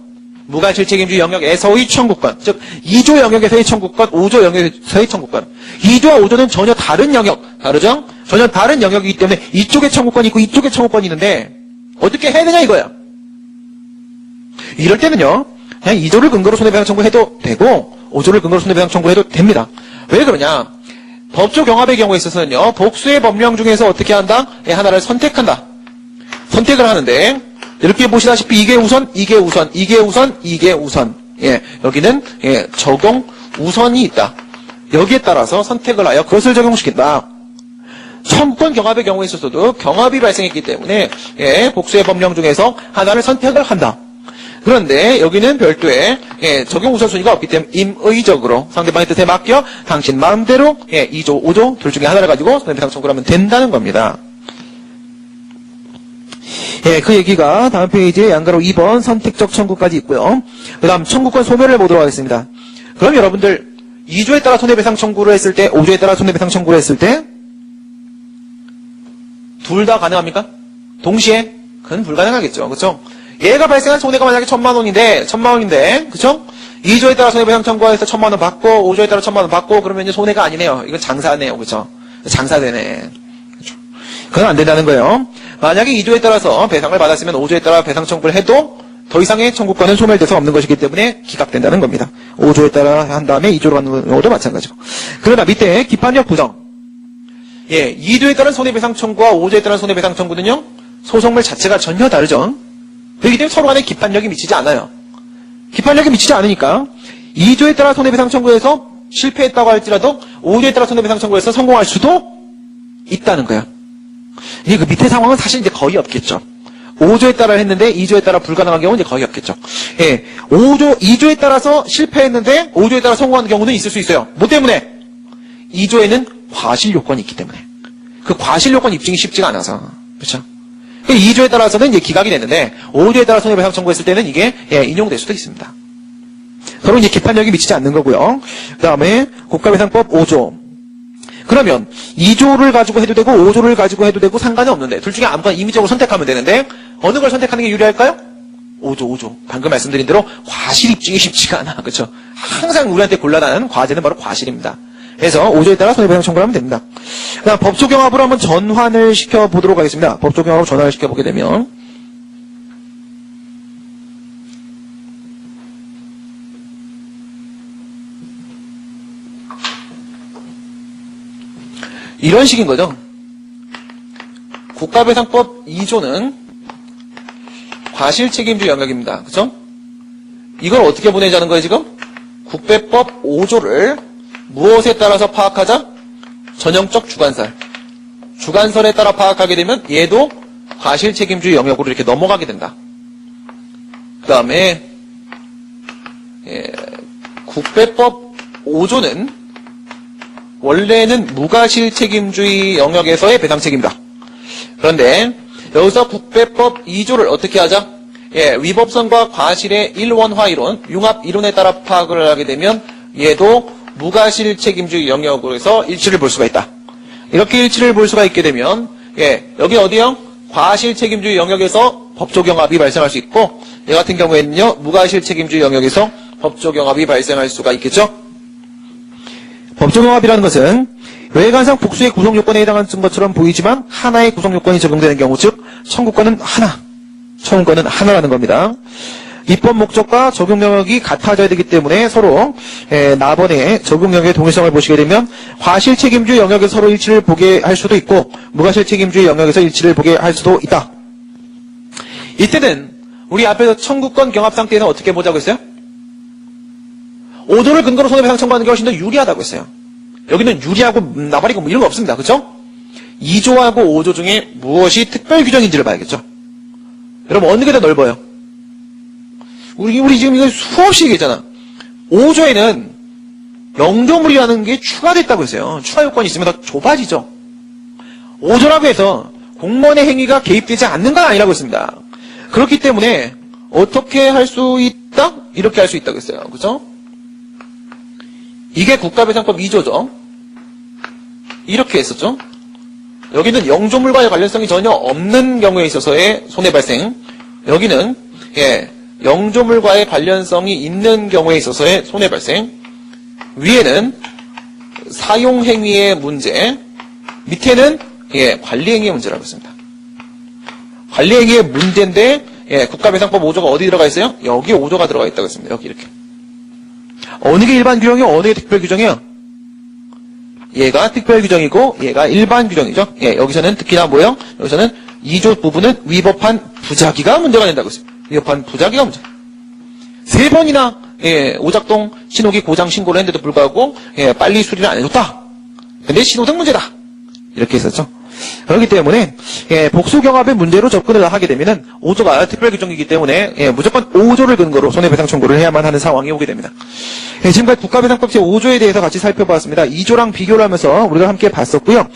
무과실책임주의 영역에서의 청구권, 즉 2조 영역에서의 청구권, 5조 영역에서의 청구권. 2조와 5조는 전혀 다른 영역, 다르죠? 전혀 다른 영역이기 때문에 이쪽에 청구권이 있고 이쪽에 청구권이 있는데 어떻게 해야 되냐 이거야. 이럴 때는요, 그냥 2조를 근거로 손해배상 청구해도 되고 5조를 근거로 손해배상 청구해도 됩니다. 왜 그러냐? 법조 경합의 경우에 있어서는요, 복수의 법령 중에서 어떻게 한다? 하나를 선택한다. 선택을 하는데 이렇게 보시다시피 이게 우선, 이게 우선, 이게 우선, 이게 우선. 여기는 적용 우선이 있다. 여기에 따라서 선택을 하여 그것을 적용시킨다. 청구권 경합의 경우에 있어서도 경합이 발생했기 때문에 복수의 법령 중에서 하나를 선택을 한다. 그런데 여기는 별도의 적용 우선순위가 없기 때문에 임의적으로 상대방의 뜻에 맡겨 당신 마음대로 2조, 5조 둘 중에 하나를 가지고 손해배상 청구를 하면 된다는 겁니다. 그 얘기가 다음 페이지에 양가로 2번 선택적 청구까지 있고요. 그 다음 청구권 소멸을 보도록 하겠습니다. 그럼 여러분들 2조에 따라 손해배상 청구를 했을 때 5조에 따라 손해배상 청구를 했을 때 둘 다 가능합니까? 동시에? 그건 불가능하겠죠. 그렇죠? 얘가 발생한 손해가 만약에 1,000만 원인데 그렇죠? 2조에 따라 손해배상 청구해서 1,000만 원 받고 5조에 따라 1,000만 원 받고 그러면 이제 손해가 아니네요. 이건 장사네요. 그렇죠? 장사되네. 그렇죠? 그건 안 된다는 거예요. 만약에 2조에 따라서 배상을 받았으면 5조에 따라 배상 청구를 해도 더 이상의 청구권은 소멸돼서 없는 것이기 때문에 기각된다는 겁니다. 5조에 따라 한 다음에 2조로 가는 경우도 마찬가지고. 그러나 밑에 기판력 부정. 2조에 따른 손해배상 청구와 5조에 따른 손해배상 청구는요, 소송물 자체가 전혀 다르죠. 그렇기 때문에 서로 간에 기판력이 미치지 않아요. 기판력이 미치지 않으니까 2조에 따라 손해배상 청구해서 실패했다고 할지라도 5조에 따라 손해배상 청구해서 성공할 수도 있다는 거예요. 이게 그 밑에 상황은 사실 이제 거의 없겠죠. 5조에 따라 했는데 2조에 따라 불가능한 경우는 이제 거의 없겠죠. 2조에 따라서 실패했는데 5조에 따라 성공하는 경우는 있을 수 있어요. 뭐 때문에? 2조에는 과실 요건이 있기 때문에. 그 과실 요건 입증이 쉽지가 않아서. 그렇죠? 2조에 따라서는 이제 기각이 됐는데 5조에 따라 손해배상 청구했을 때는 이게 인용될 수도 있습니다. 서로 이제 기판력이 미치지 않는 거고요. 그 다음에 국가배상법 5조. 그러면 2조를 가지고 해도 되고 5조를 가지고 해도 되고 상관은 없는데 둘 중에 아무거나 임의적으로 선택하면 되는데 어느 걸 선택하는 게 유리할까요? 5조. 방금 말씀드린 대로 과실 입증이 쉽지가 않아. 그렇죠? 항상 우리한테 곤란한 과제는 바로 과실입니다. 그래서 5조에 따라 손해배상 청구를 하면 됩니다. 그다음 법조경합으로 한번 전환을 시켜보도록 하겠습니다. 법조경합으로 전환을 시켜보게 되면 이런 식인 거죠. 국가배상법 2조는 과실책임주 영역입니다. 그죠? 이걸 어떻게 보내자는 거예요, 지금? 국배법 5조를 무엇에 따라서 파악하자? 전형적 주관설. 주관설에 따라 파악하게 되면 얘도 과실책임주 영역으로 이렇게 넘어가게 된다. 그 다음에 국배법 5조는 원래는 무과실책임주의 영역에서의 배상책임이다. 그런데 여기서 국배법 2조를 어떻게 하자? 위법성과 과실의 일원화이론, 융합 이론에 따라 파악을 하게 되면 얘도 무과실책임주의 영역으로서 일치를 볼 수가 있다. 이렇게 일치를 볼 수가 있게 되면 여기 어디요? 과실책임주의 영역에서 법조경합이 발생할 수 있고 얘 같은 경우에는요 무과실책임주의 영역에서 법조경합이 발생할 수가 있겠죠. 법조경합이라는 것은 외관상 복수의 구성요건에 해당하는 것처럼 보이지만 하나의 구성요건이 적용되는 경우, 즉 청구권은 하나, 청구권은 하나라는 겁니다. 입법 목적과 적용 영역이 같아져야 되기 때문에 서로 나번에 적용 영역의 동일성을 보시게 되면 과실책임주의 영역에서 서로 일치를 보게 할 수도 있고 무과실책임주의 영역에서 일치를 보게 할 수도 있다. 이때는 우리 앞에서 청구권 경합 상태에서 어떻게 보자고 했어요? 5조를 근거로 손해배상 청구하는 게 훨씬 더 유리하다고 했어요. 여기는 유리하고 나발이고 뭐 이런 거 없습니다. 그렇죠? 2조하고 5조 중에 무엇이 특별 규정인지를 봐야겠죠. 여러분 어느 게 더 넓어요? 우리 지금 이거 수없이 얘기했잖아. 5조에는 영조물이라는 게 추가됐다고 했어요. 추가 요건이 있으면 더 좁아지죠. 5조라고 해서 공무원의 행위가 개입되지 않는 건 아니라고 했습니다. 그렇기 때문에 어떻게 할 수 있다? 이렇게 할 수 있다고 했어요. 그죠? 이게 국가배상법 2조죠. 이렇게 했었죠. 여기는 영조물과의 관련성이 전혀 없는 경우에 있어서의 손해발생. 여기는 영조물과의 관련성이 있는 경우에 있어서의 손해발생. 위에는 사용행위의 문제, 밑에는 관리행위의 문제라고 했습니다. 관리행위의 문제인데 국가배상법 5조가 어디 들어가 있어요? 여기 5조가 들어가 있다고 했습니다. 여기 이렇게. 어느 게 일반 규정이요? 어느 게 특별 규정이요? 얘가 특별 규정이고 얘가 일반 규정이죠. 여기서는 특히나 뭐예요? 여기서는 2조 부분은 위법한 부작위가 문제가 된다고 했습니다. 위법한 부작위가 문제. 3번이나 오작동 신호기 고장 신고를 했는데도 불구하고 빨리 수리를 안 해줬다. 근데 신호등 문제다. 이렇게 했었죠. 그렇기 때문에 복수경합의 문제로 접근을 하게 되면은 5조가 특별 규정이기 때문에 무조건 5조를 근거로 손해배상 청구를 해야만 하는 상황이 오게 됩니다. 지금까지 국가배상법 제5조에 대해서 같이 살펴봤습니다. 2조랑 비교를 하면서 우리가 함께 봤었고요.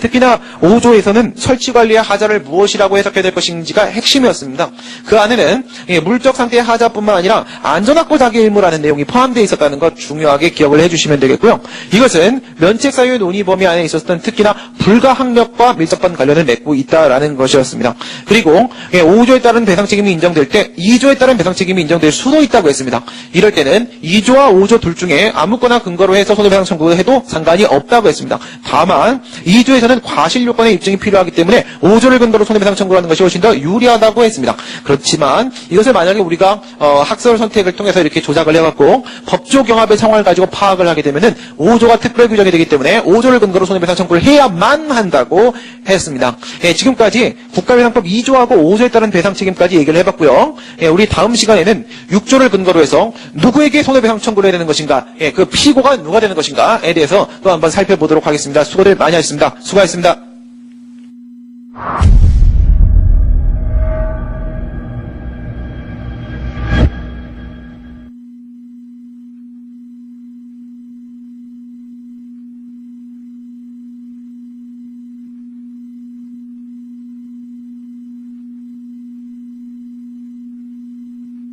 특히나 5조에서는 설치관리의 하자를 무엇이라고 해석해야 될 것인지가 핵심이었습니다. 그 안에는 물적 상태의 하자뿐만 아니라 안전확보 자기 의무라는 내용이 포함되어 있었다는 것 중요하게 기억을 해주시면 되겠고요. 이것은 면책사유의 논의 범위 안에 있었던 특히나 불가항력과 밀접한 관련을 맺고 있다라는 것이었습니다. 그리고 5조에 따른 배상 책임이 인정될 때 2조에 따른 배상 책임이 인정될 수도 있다고 했습니다. 이럴 때는 2조와 5조 둘 중에 아무거나 근거로 해서 손해배상 청구를 해도 상관이 없다고 했습니다. 다만 2조에서는 과실 요건의 입증이 필요하기 때문에 5조를 근거로 손해배상 청구를 하는 것이 훨씬 더 유리하다고 했습니다. 그렇지만 이것을 만약에 우리가 학설 선택을 통해서 이렇게 조작을 해갖고 법조경합의 상황을 가지고 파악을 하게 되면은 5조가 특별 규정이 되기 때문에 5조를 근거로 손해배상 청구를 해야만 한다고 했습니다. 지금까지 국가배상법 2조하고 5조에 따른 배상 책임까지 얘기를 해봤고요. 우리 다음 시간에는 6조를 근거로 해서 누구에게 손해배상 청구를 해야 되는 것인가, 그 피고가 누가 되는 것인가에 대해서 또 한번 살펴보도록 하겠습니다. 수고들 많이 하셨습니다. 수고하셨습니다.